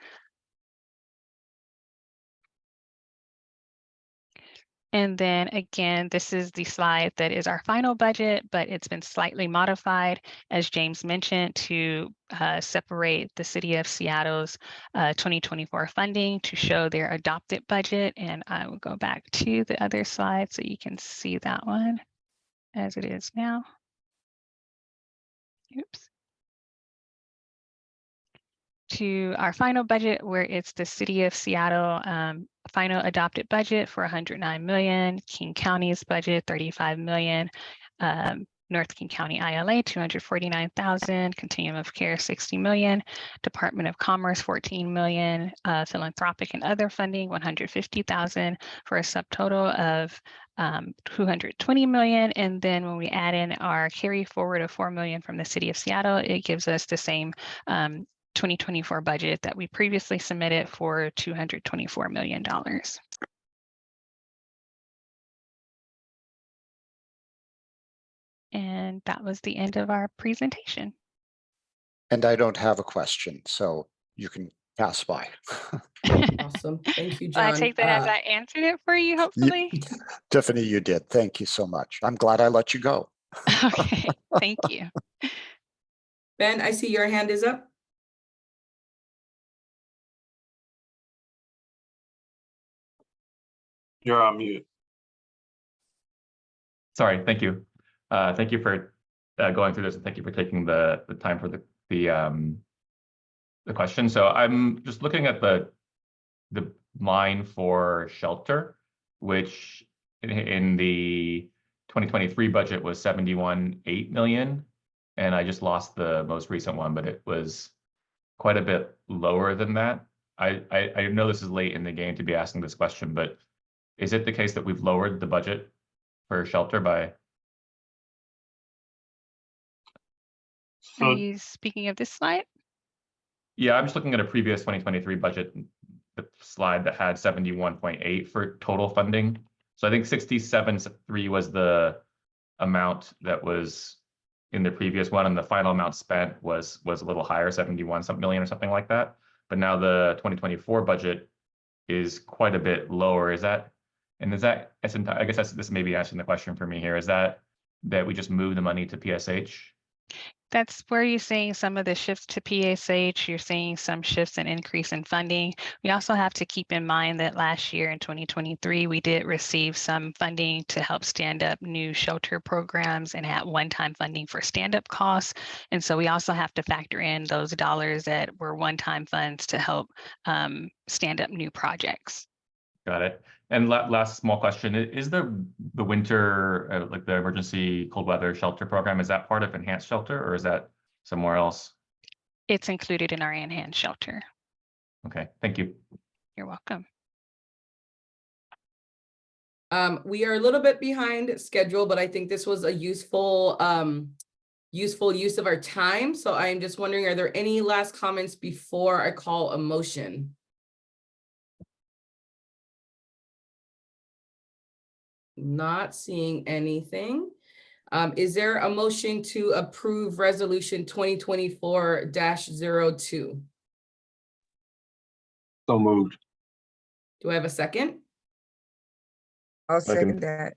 And then again, this is the slide that is our final budget, but it's been slightly modified, as James mentioned, to separate the City of Seattle's 2024 funding to show their adopted budget. And I will go back to the other slide so you can see that one as it is now. Oops. To our final budget, where it's the City of Seattle final adopted budget for 109 million, King County's budget 35 million, North King County ILA 249,000, Continuum of Care 60 million, Department of Commerce 14 million, philanthropic and other funding 150,000 for a subtotal of 220 million. And then when we add in our carry forward of 4 million from the City of Seattle, it gives us the same 2024 budget that we previously submitted for $224 million. And that was the end of our presentation. And I don't have a question, so you can pass by. Awesome. Thank you, Well, I John. take that as I answered it for you, hopefully. Tiffany, you did. Thank you so much. I'm glad I let you go. Okay, thank you. Ben, I see your hand is up. You're on mute. Sorry, thank you. Thank you for going through this, and thank you for taking the time for the question. So I'm just looking at the line for shelter, which in the 2023 budget was 71.8 million, and I just lost the most recent one, but it was quite a bit lower than that. I know this is late in the game to be asking this question, but is it the case that we've lowered the budget for shelter by? Are you speaking of this slide? Yeah, I'm just looking at a previous 2023 budget, the slide that had 71.8 for total funding. So I think 67.3 was the amount that was in the previous one, and the final amount spent was a little higher, 71 million or something like that. But now the 2024 budget is quite a bit lower. Is that, and is that, I guess this may be asking the question for me here, is that we just move the money to PSH? That's where you're seeing some of the shifts to PSH. You're seeing some shifts and increase in funding. We also have to keep in mind that last year in 2023, we did receive some funding to help stand up new shelter programs and had one-time funding for stand-up costs. And so we also have to factor in those dollars that were one-time funds to help stand up new projects. Got it. And last small question, is the winter, like the emergency cold weather shelter program, is that part of enhanced shelter or is that somewhere else? It's included in our enhanced shelter. Okay, thank you. You're welcome. We are a little bit behind schedule, but I think this was a useful use of our time. So I'm just wondering, are there any last comments before I call a motion? Not seeing anything. Is there a motion to approve resolution 2024-02? So moved. Do I have a second? I'll second that.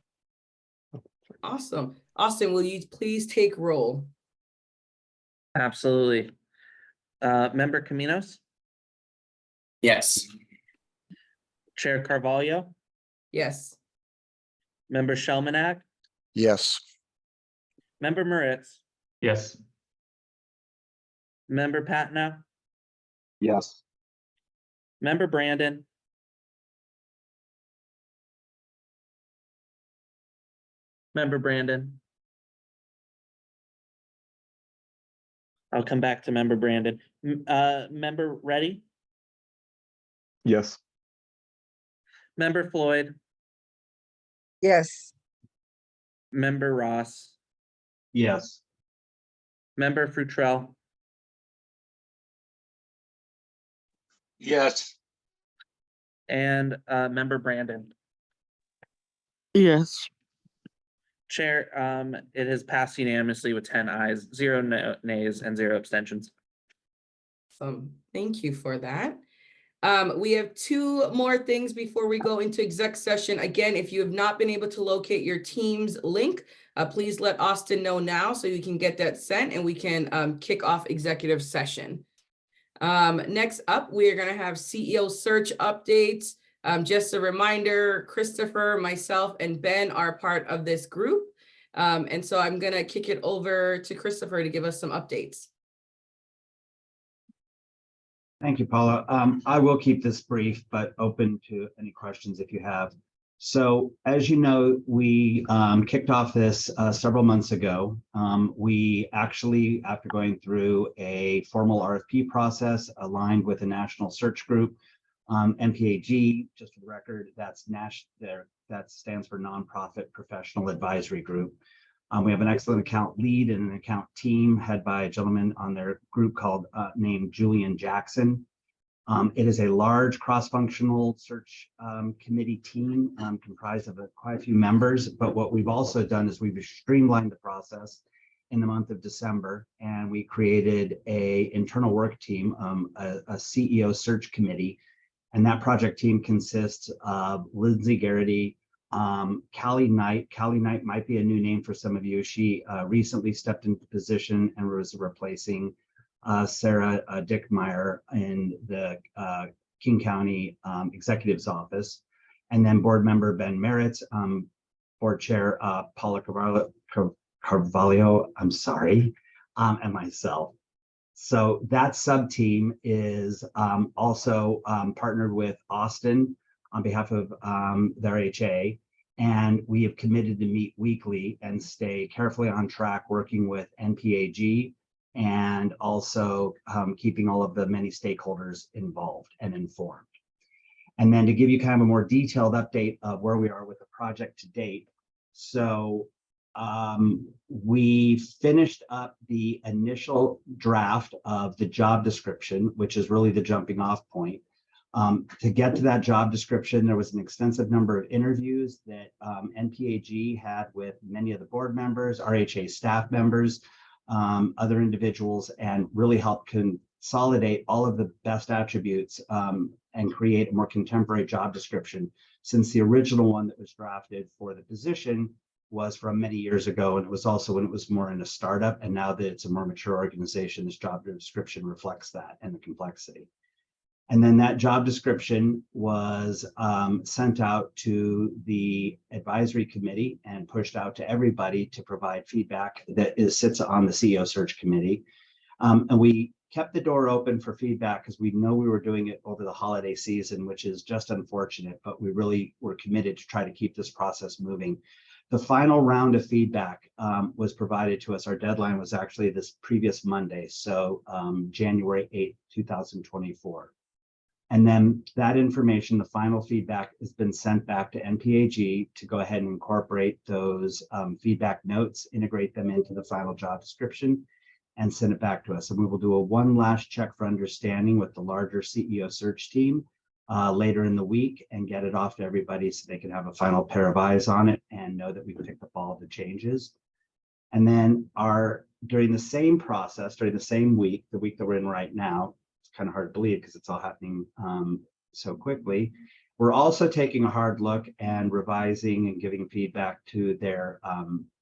Awesome. Austin, will you please take roll? Absolutely. Member Caminos, Yes. Chair Carvalho, Yes. Member Shelmanack, Yes. Member Moritz, Yes. Member Patna, Yes. Member Brandon, Member Brandon. I'll come back to Member Brandon. Member Reddy, Yes. Member Floyd, Yes. Member Ross, Yes. Member Futrell, Yes. and Member Brandon. Yes. Chair, it has passed unanimously with 10 ayes, 0 nays, and 0 abstentions. Thank you for that. We have two more things before we go into exec session. Again, if you have not been able to locate your Teams link, please let Austin know now so you can get that sent and we can kick off executive session. Next up, we are going to have CEO search updates. Just a reminder, Christopher, myself, and Ben are part of this group. And so I'm going to kick it over to Christopher to give us some updates. Thank you, Paula. I will keep this brief, but open to any questions if you have. So as you know, we kicked off this several months ago. We actually, after going through a formal RFP process aligned with a national search group, NPAG, just for the record, that stands for Nonprofit Professional Advisory Group. We have an excellent account lead and an account team led by a gentleman on their group called named Julian Jackson. It is a large cross-functional search committee team comprised of quite a few members, but what we've also done is we've streamlined the process in the month of December, and we created an internal work team, a CEO search committee, and that project team consists of Lindsay Garrity, Callie Knight. Callie Knight might be a new name for some of you. She recently stepped into position and was replacing Sarah Dickmeyer in the King County Executive's Office. And then board member Ben Merritt, board chair Paula Carvalho, I'm sorry, and myself. So that sub-team is also partnered with Austin on behalf of the RHA, and we have committed to meet weekly and stay carefully on track working with NPAG and also keeping all of the many stakeholders involved and informed. And then to give you kind of a more detailed update of where we are with the project to date. So we finished up the initial draft of the job description, which is really the jumping off point. To get to that job description, there was an extensive number of interviews that NPAG had with many of the board members, RHA staff members, other individuals, and really helped consolidate all of the best attributes and create a more contemporary job description, since the original one that was drafted for the position was from many years ago, and it was also when it was more in a startup, and now that it's a more mature organization, this job description reflects that and the complexity. And then that job description was sent out to the advisory committee and pushed out to everybody to provide feedback that sits on the CEO search committee. And we kept the door open for feedback because we know we were doing it over the holiday season, which is just unfortunate, but we really were committed to try to keep this process moving. The final round of feedback was provided to us. Our deadline was actually this previous Monday, so January 8th, 2024. And then that information, the final feedback, has been sent back to NPAG to go ahead and incorporate those feedback notes, integrate them into the final job description, and send it back to us. And we will do a one last check for understanding with the larger CEO search team later in the week and get it off to everybody so they can have a final pair of eyes on it and know that we picked up all the changes. And then during the same process, during the same week, the week that we're in right now, kind of hard to believe because it's all happening so quickly. We're also taking a hard look and revising and giving feedback to their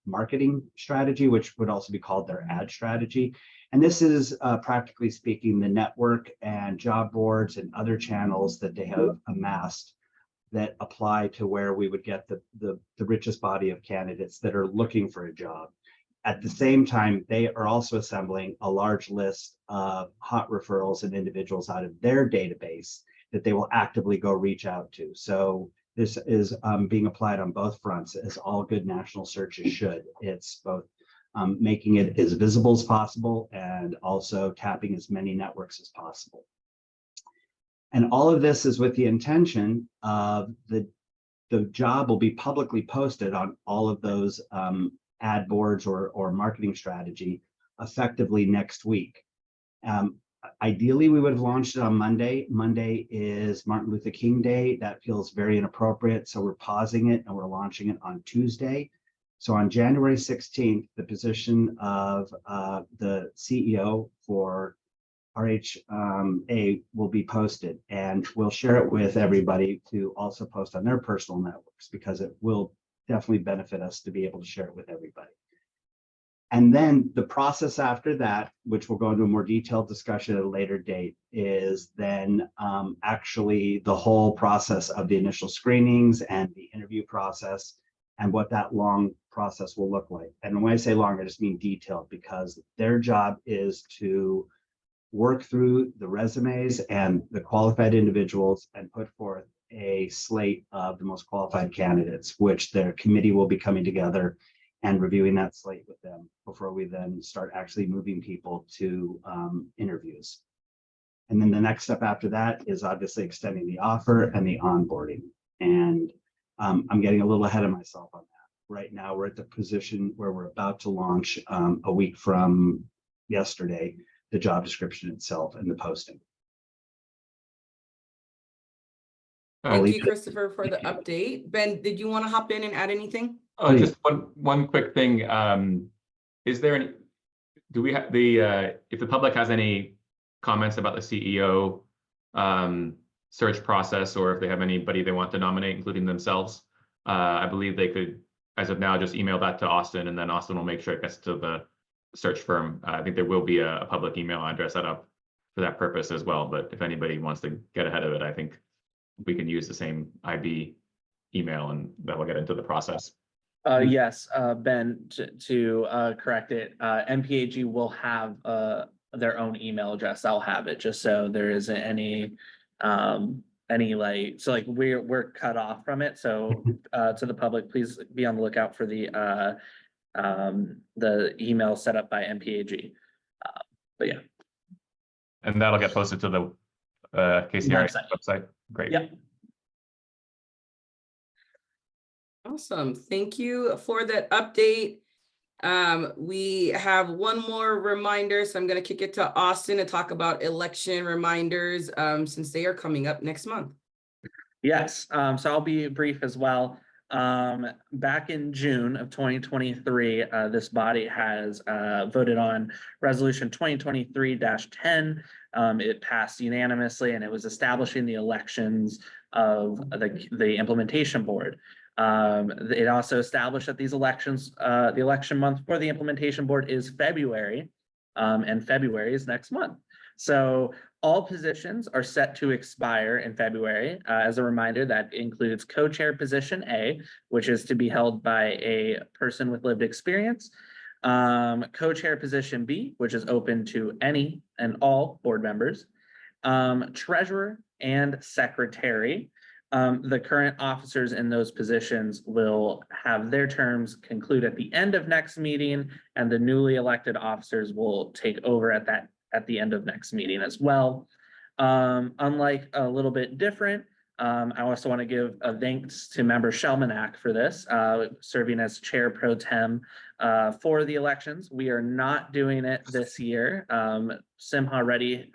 marketing strategy, which would also be called their ad strategy. And this is practically speaking, the network and job boards and other channels that they have amassed that apply to where we would get the richest body of candidates that are looking for a job. At the same time, they are also assembling a large list of hot referrals and individuals out of their database that they will actively go reach out to. So this is being applied on both fronts, as all good national searches should. It's both making it as visible as possible and also tapping as many networks as possible. And all of this is with the intention of the job will be publicly posted on all of those ad boards or marketing strategy effectively next week. Ideally, we would have launched it on Monday. Monday is Martin Luther King Day. That feels very inappropriate, so we're pausing it and we're launching it on Tuesday. So on January 16th, the position of the CEO for RHA will be posted, and we'll share it with everybody to also post on their personal networks, because it will definitely benefit us to be able to share it with everybody. And then the process after that, which we'll go into a more detailed discussion at a later date, is then actually the whole process of the initial screenings and the interview process, and what that long process will look like. And when I say long, I just mean detailed, because their job is to work through the resumes and the qualified individuals and put forth a slate of the most qualified candidates, which their committee will be coming together and reviewing that slate with them before we then start actually moving people to interviews. And then the next step after that is obviously extending the offer and the onboarding. And I'm getting a little ahead of myself on that. Right now, we're at the position where we're about to launch a week from yesterday, the job description itself and the posting. Thank you, Christopher, for the update. Ben, did you want to hop in and add anything? Oh, just one quick thing. Is there any, do we have the, if the public has any comments about the CEO search process, or if they have anybody they want to nominate, including themselves, I believe they could, as of now, just email that to Austin, and then Austin will make sure it gets to the search firm. I think there will be a public email address set up for that purpose as well. But if anybody wants to get ahead of it, I think we can use the same IB email, and that will get into the process. Yes, Ben, to correct it, MPAG will have their own email address. I'll have it, just so there isn't any like, so like we're cut off from it. So to the public, please be on the lookout for the email set up by MPAG. But yeah. And that'll get posted to the KCRA website. Great. Yep. Awesome. Thank you for that update. We have one more reminder, so I'm going to kick it to Austin to talk about election reminders since they are coming up next month. Yes, so I'll be brief as well. Back in June of 2023, this body has voted on resolution 2023-10. It passed unanimously, and it was establishing the elections of the implementation board. It also established that these elections, the election month for the implementation board is February, and February is next month. So all positions are set to expire in February. As a reminder, that includes co-chair position A, which is to be held by a person with lived experience. Co-chair position B, which is open to any and all board members. Treasurer and secretary. The current officers in those positions will have their terms conclude at the end of next meeting, and the newly elected officers will take over at the end of next meeting as well. Unlike a little bit different, I also want to give a thanks to member Shelmanak for this, serving as chair pro tem for the elections. We are not doing it this year. Chair Simha Reddy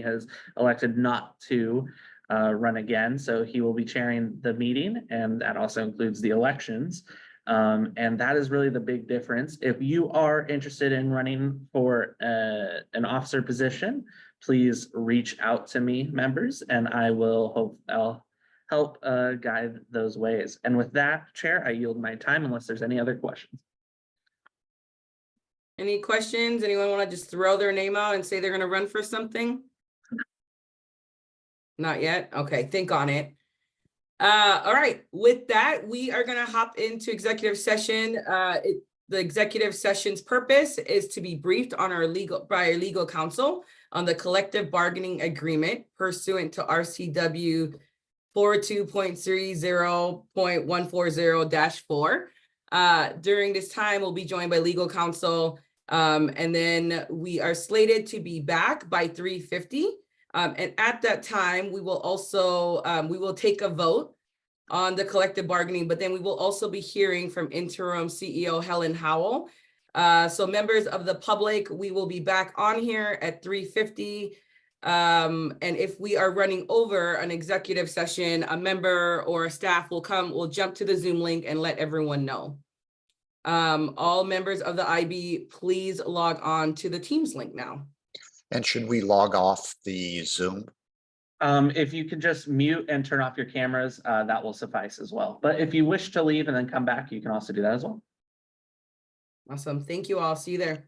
has elected not to run again, so he will be chairing the meeting, and that also includes the elections. And that is really the big difference. If you are interested in running for an officer position, please reach out to me, members, and I'll help guide those ways. And with that, Chair, I yield my time unless there's any other questions. Any questions? Anyone want to just throw their name out and say they're going to run for something? Not yet? Okay, think on it. All right, with that, we are going to hop into executive session. The executive session's purpose is to be briefed on by our legal counsel on the collective bargaining agreement pursuant to RCW 42.30.140-4. During this time, we'll be joined by legal counsel, and then we are slated to be back by 3:50. And at that time, we will also, we will take a vote on the collective bargaining, but then we will also be hearing from interim CEO Helen Howell. So members of the public, we will be back on here at 3:50. And if we are running over an executive session, a member or a staff will jump to the Zoom link and let everyone know. All members of the IB, please log on to the Teams link now. And should we log off the Zoom? If you can just mute and turn off your cameras, that will suffice as well. But if you wish to leave and then come back, you can also do that as well. Awesome. Thank you all. See you there.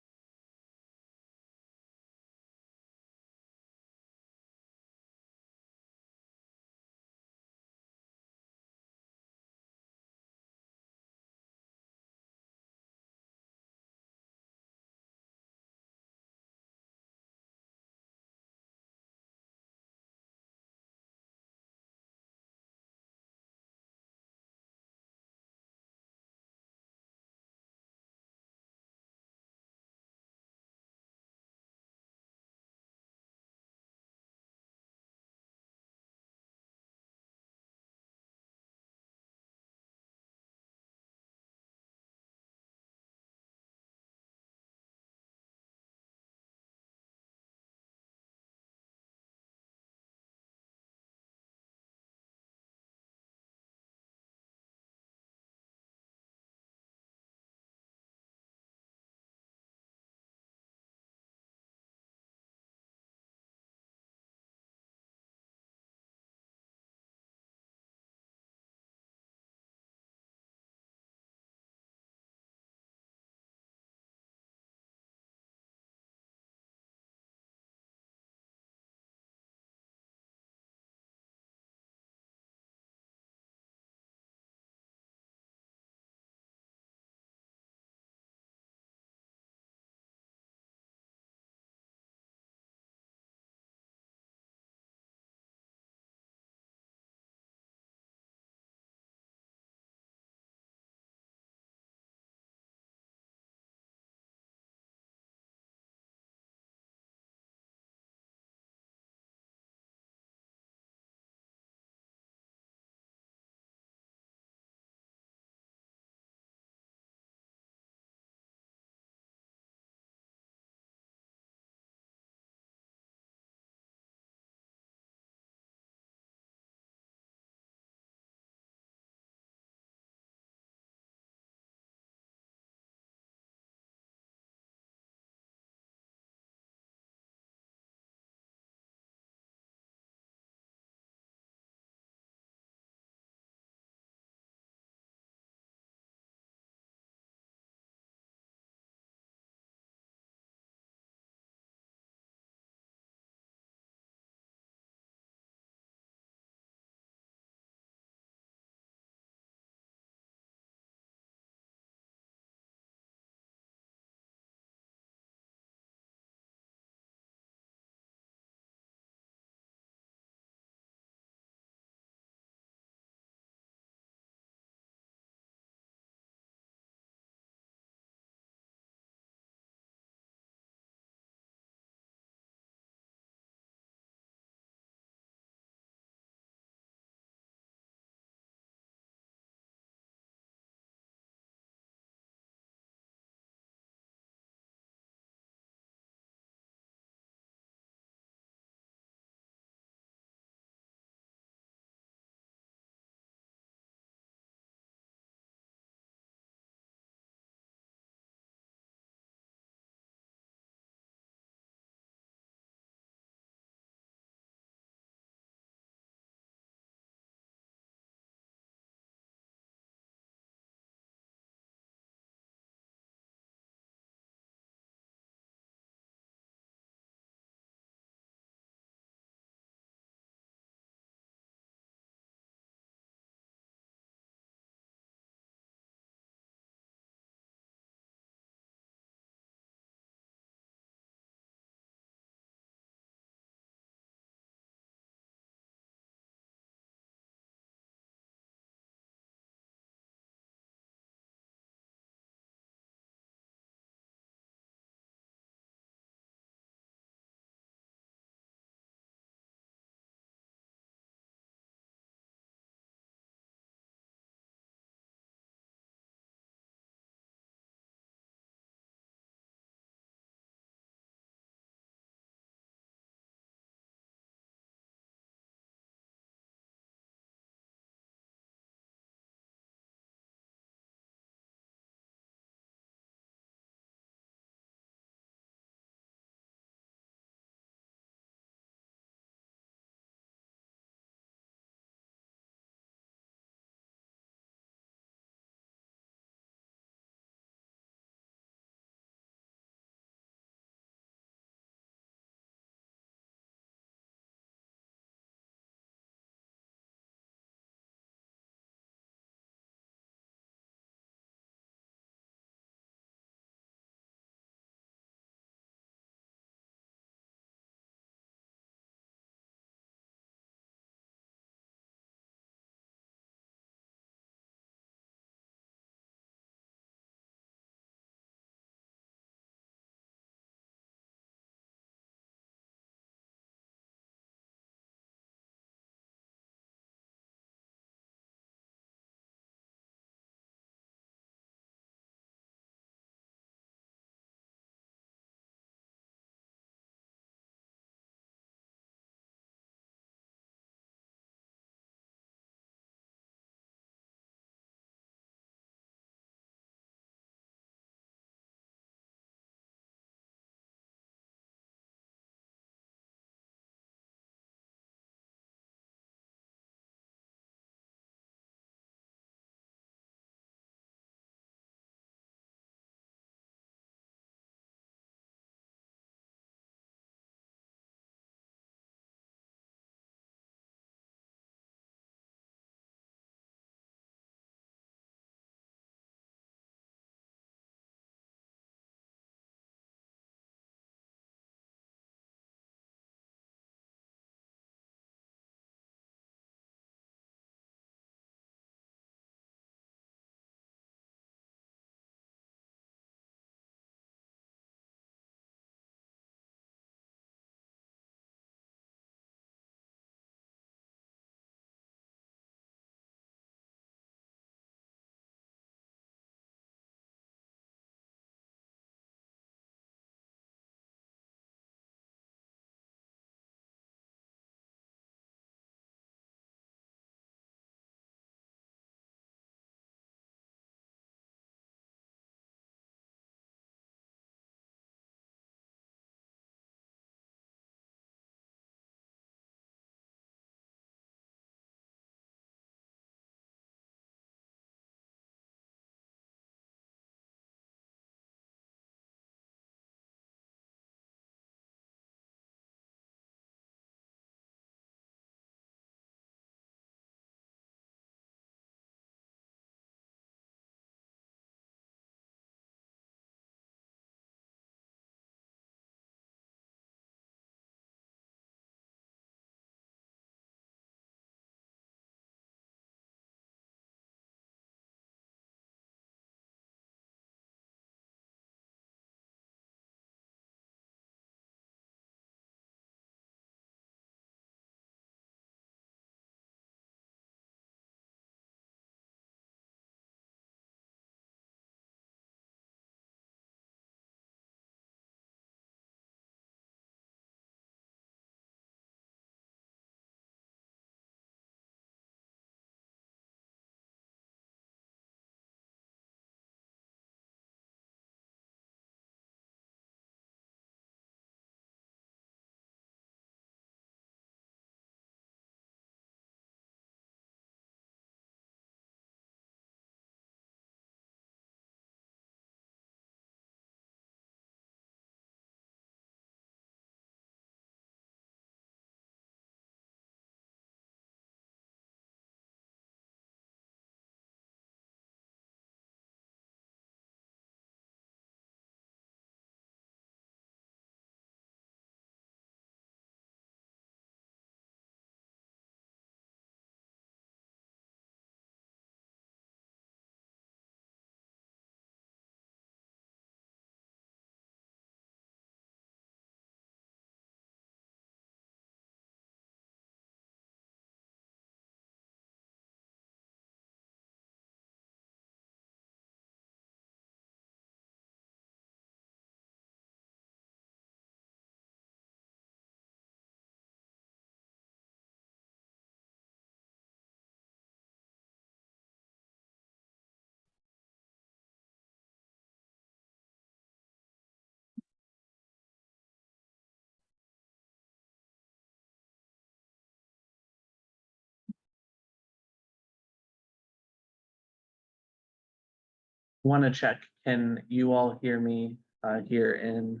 Want to check, can you all hear me here in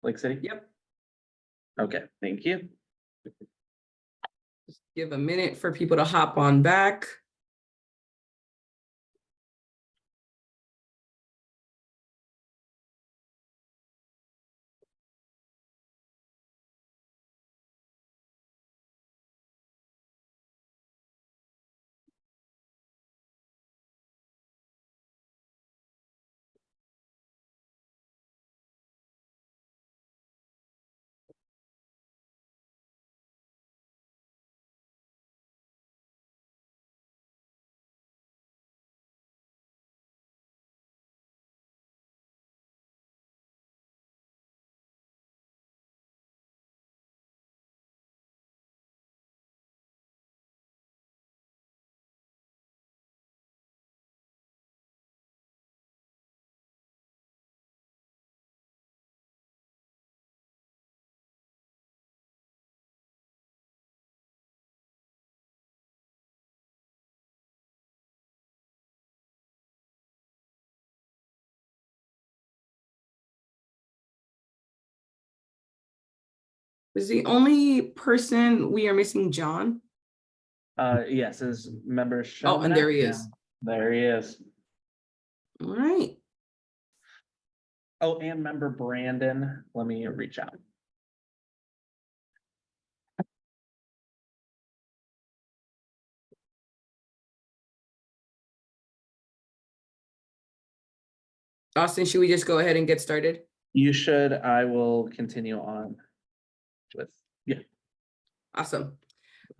Lake City? Yep. Okay, thank you. Just give a minute for people to hop on back. Is the only person we are missing John? Yes, is member Oh, and Shemanek? there he is. There he is. All right. Oh, and member Brandon, let me reach out. Austin, should we just go ahead and get started? You should, I will continue on with, yeah. Awesome.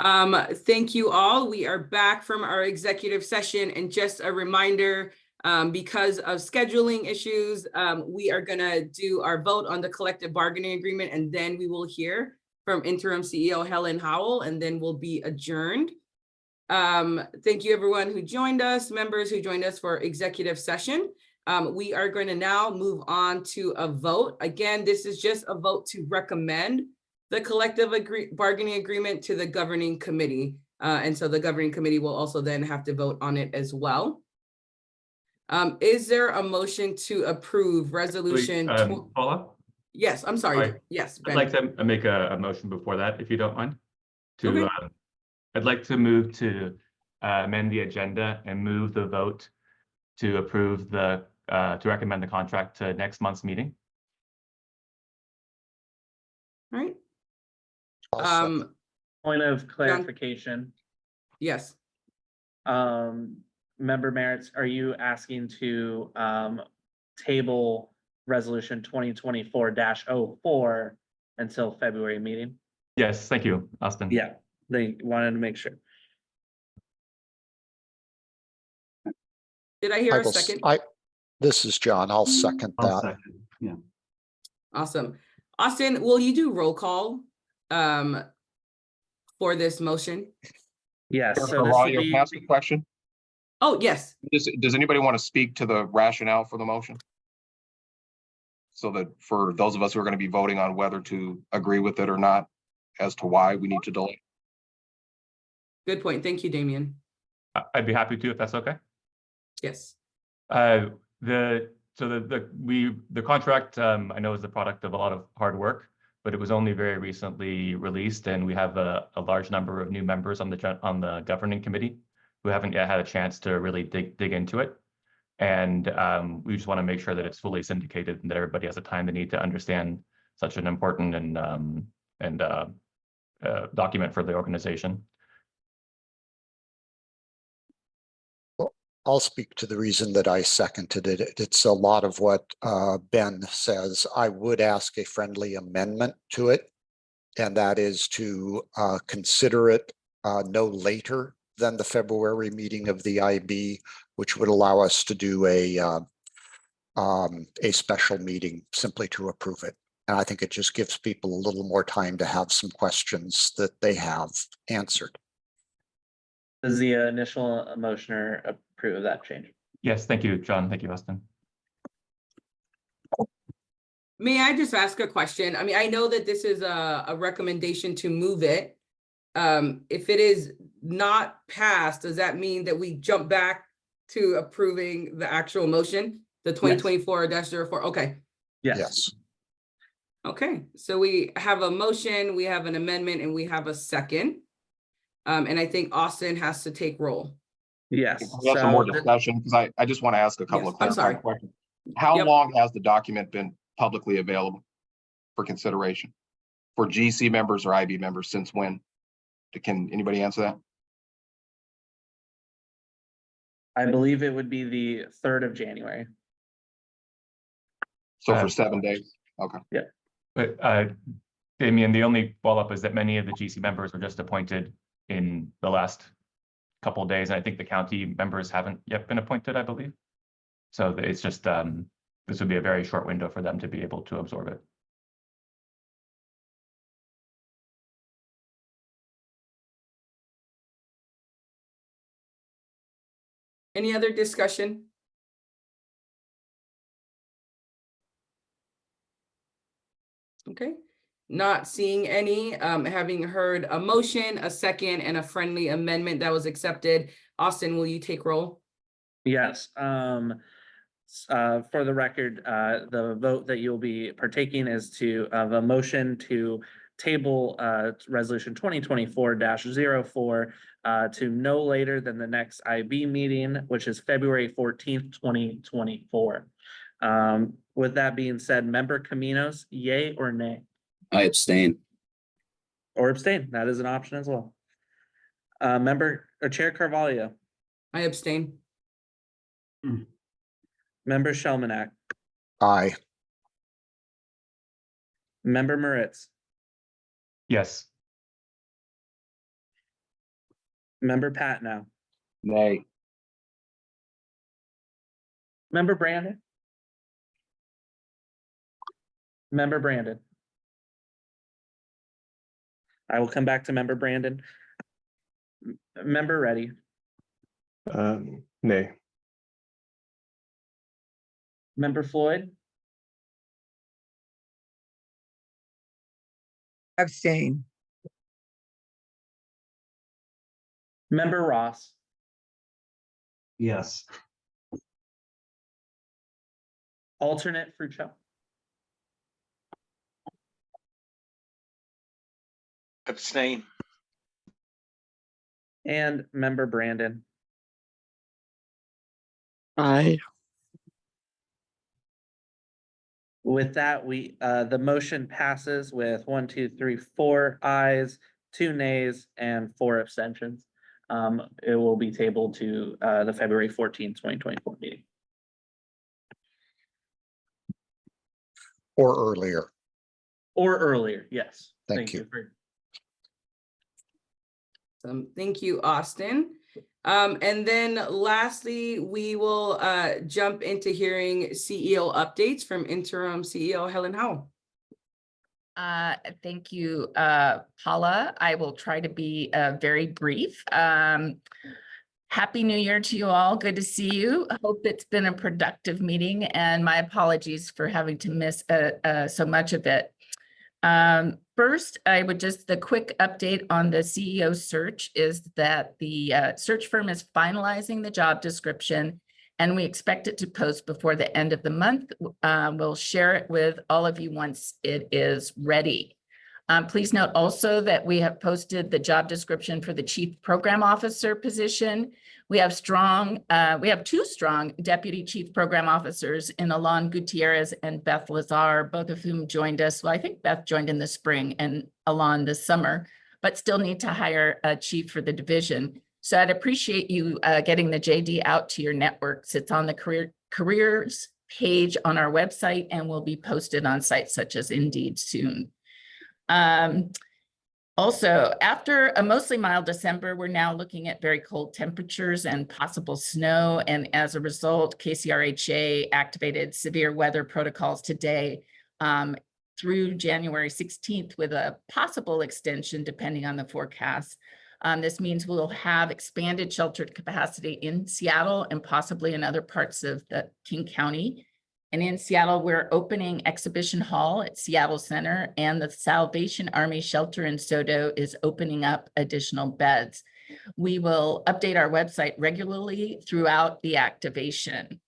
Thank you all. We are back from our executive session, and just a reminder, because of scheduling issues, we are gonna do our vote on the collective bargaining agreement, and then we will hear from interim CEO Helen Howell, and then we'll be adjourned. Thank you everyone who joined us, members who joined us for executive session. We are going to now move on to a vote. Again, this is just a vote to recommend the collective bargaining agreement to the governing committee. And so the governing committee will also then have to vote on it as well. Is there a motion to approve resolution? Paula? Yes, I'm sorry. Sorry. Yes, I'd Ben. like to make a motion before that, if you don't mind. Okay. I'd like to move to amend the agenda and move the vote to approve the, to recommend the contract to next month's meeting. All right. Also, Point of clarification. Yes. Member Merritt, are you asking to table resolution 2024-04 until February meeting? Yes, thank you, Austin. Yeah, they wanted to make sure. Did I hear a second? This is John. I'll second that. Second, yeah. Awesome. Austin, will you do roll call for this motion? Yes. Chair So this Ferrari, would can be, I ask a question? Oh, yes. Does anybody want to speak to the rationale for the motion? So that for those of us who are going to be voting on whether to agree with it or not, as to why we need to delay. Good point. Thank you, Damian. I'd be happy to, if that's okay. Yes. The contract, I know, is the product of a lot of hard work, but it was only very recently released, and we have a large number of new members on the governing committee who haven't yet had a chance to really dig into it. And we just want to make sure that it's fully syndicated and that everybody has the time they need to understand such an important and document for the organization. I'll speak to the reason that I seconded it. It's a lot of what Ben says. I would ask a friendly amendment to it, and that is to consider it no later than the February meeting of the IB, which would allow us to do a special meeting simply to approve it. And I think it just gives people a little more time to have some questions that they have answered. does the initial motioner approve of that change? Yes, thank you, John. Thank you, Austin. May I just ask a question? I mean, I know that this is a recommendation to move it. If it is not passed, does that mean that we jump back to approving the actual motion, the 2024-04? Okay. Yes. Okay, so we have a motion, we have an amendment, and we have a second. And I think Austin has to take roll. Yes. We have some more So discussion, because I just want to ask a couple Yes, of I'm sorry. clarifying questions. How Yep. long has the document been publicly available for consideration? For GC members or IB members, since when? Can anybody answer that? I believe it would be the 3rd of January. So for 7 days? Okay. But Damian, the only follow-up is that many of the GC members were just appointed in the last couple of days. And I think the county members haven't yet been appointed, I believe. So it's just, this would be a very short window for them to be able to absorb it. Any other discussion? Okay, not seeing any, having heard a motion, a second, and a friendly amendment that was accepted. Austin, will you take roll? Yes. For the record, the vote that you'll be partaking is of a motion to table resolution 2024-04 to no later than the next IB meeting, which is February 14th, 2024. With that being said, Member Caminos, yay or nay? I abstain. Or abstain, that is an option as well. Chair Carvalho, I abstain. Member Shelmanak, Aye. Member Moritz, Yes. Member Patnow, Nay. Member Brandon, Member Brandon. I will come back to Member Brandon. Member Ready, Nay. Member Floyd, Abstain. Member Ross, Yes. Alternate Frucho, Abstain. and Member Brandon. Aye. With that, the motion passes with 4 ayes, 2 nays, and 4 abstentions. It will be tabled to the February 14th, 2024 meeting. Or earlier. Or earlier, yes. Thank you. Thank you, Austin. And then lastly, we will jump into hearing CEO updates from interim CEO Helen Howell. Thank you, Paula. I will try to be very brief. Happy New Year to you all. Good to see you. I hope it's been a productive meeting, and my apologies for having to miss so much of it. First, the quick update on the CEO search is that the search firm is finalizing the job description, and we expect it to post before the end of the month. We'll share it with all of you once it is ready. Please note also that we have posted the job description for the Chief Program Officer position. We have two strong Deputy Chief Program Officers in Alon Gutierrez and Beth Lazar, both of whom joined us. Well, I think Beth joined in the spring and Alon this summer, but still need to hire a chief for the division. So I'd appreciate you getting the JD out to your networks. It's on the careers page on our website and will be posted on sites such as Indeed soon. Also, after a mostly mild December, we're now looking at very cold temperatures and possible snow. And as a result, KCRHA activated severe weather protocols today through January 16th with a possible extension depending on the forecast. This means we'll have expanded sheltered capacity in Seattle and possibly in other parts of the King County. And in Seattle, we're opening Exhibition Hall at Seattle Center, and the Salvation Army Shelter in Sodo is opening up additional beds. We will update our website regularly throughout the activation.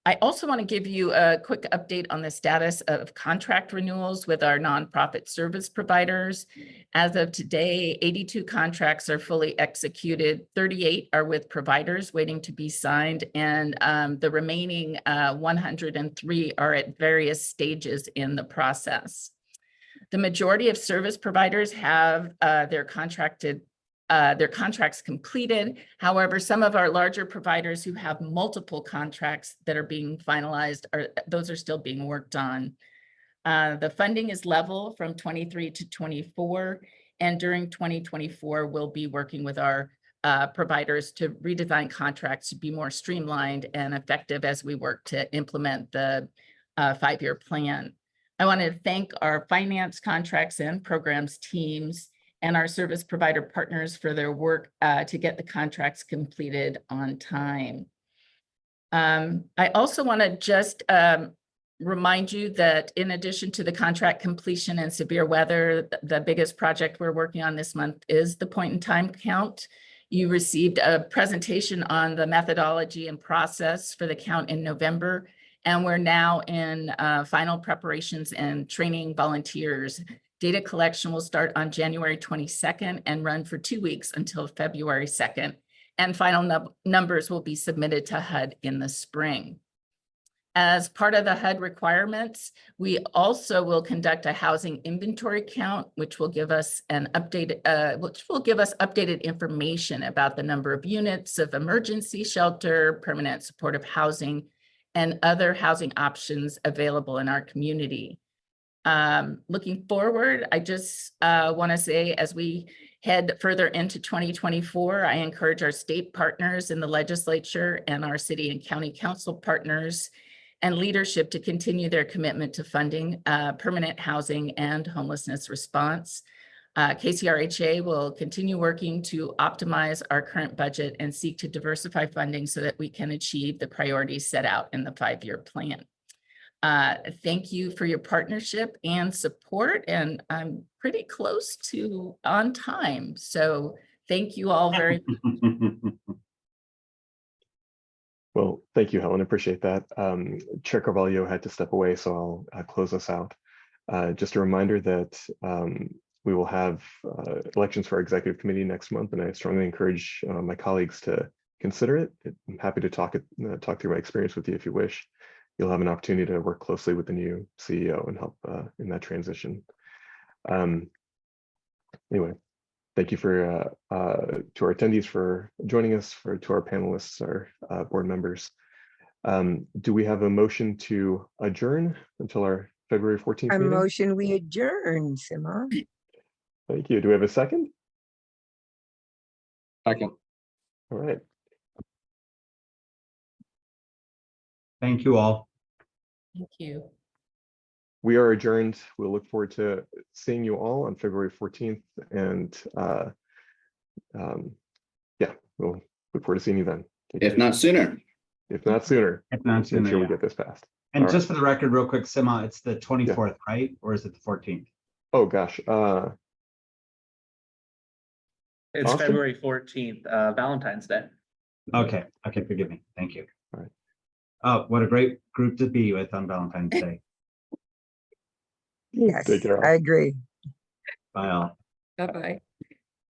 I also want to give you a quick update on the status of contract renewals with our nonprofit service providers. As of today, 82 contracts are fully executed, 38 are with providers waiting to be signed, and the remaining 103 are at various stages in the process. The majority of service providers have their contracts completed. However, some of our larger providers who have multiple contracts that are being finalized, those are still being worked on. The funding is level from 23 to 24, and during 2024, we'll be working with our providers to redesign contracts to be more streamlined and effective as we work to implement the 5-year plan. I want to thank our finance, contracts, and programs teams and our service provider partners for their work to get the contracts completed on time. I also want to just remind you that in addition to the contract completion and severe weather, the biggest project we're working on this month is the point-in-time count. You received a presentation on the methodology and process for the count in November, and we're now in final preparations and training volunteers. Data collection will start on January 22nd and run for 2 weeks until February 2nd. And final numbers will be submitted to HUD in the spring. As part of the HUD requirements, we also will conduct a housing inventory count, which will give us updated information about the number of units of emergency shelter, permanent supportive housing, and other housing options available in our community. Looking forward, I just want to say, as we head further into 2024, I encourage our state partners in the legislature and our city and county council partners and leadership to continue their commitment to funding permanent housing and homelessness response. KCRHA will continue working to optimize our current budget and seek to diversify funding so that we can achieve the priorities set out in the 5-year plan. Thank you for your partnership and support, and I'm pretty close to on time. So thank you all very much. Well, thank you, Helen. Appreciate that. Chair Carvalho had to step away, so I'll close us out. Just a reminder that we will have elections for our executive committee next month, and I strongly encourage my colleagues to consider it. I'm happy to talk through my experience with you if you wish. You'll have an opportunity to work closely with the new CEO and help in that transition. Anyway, thank you to our attendees for joining us, to our panelists, our board members. Do we have a motion to adjourn until our February 14th meeting? Motion we adjourn, Sima. Thank you. Do we have a second? Second. All right. Thank you all. Thank you. We are adjourned. We'll look forward to seeing you all on February 14th. And yeah, we'll look forward to seeing you then. If not sooner. If not sooner. If not sooner, Make sure we yeah. get this passed. And All just for the record, real quick, Sima, it's the 24th, right? Or is it the 14th? Oh, gosh. It's Austin? February 14th, Valentine's Day. Okay. Okay, forgive me. Thank you. All right. Oh, what a great group to be with on Valentine's Day. Yes, Take care. I agree. Bye all. Bye-bye.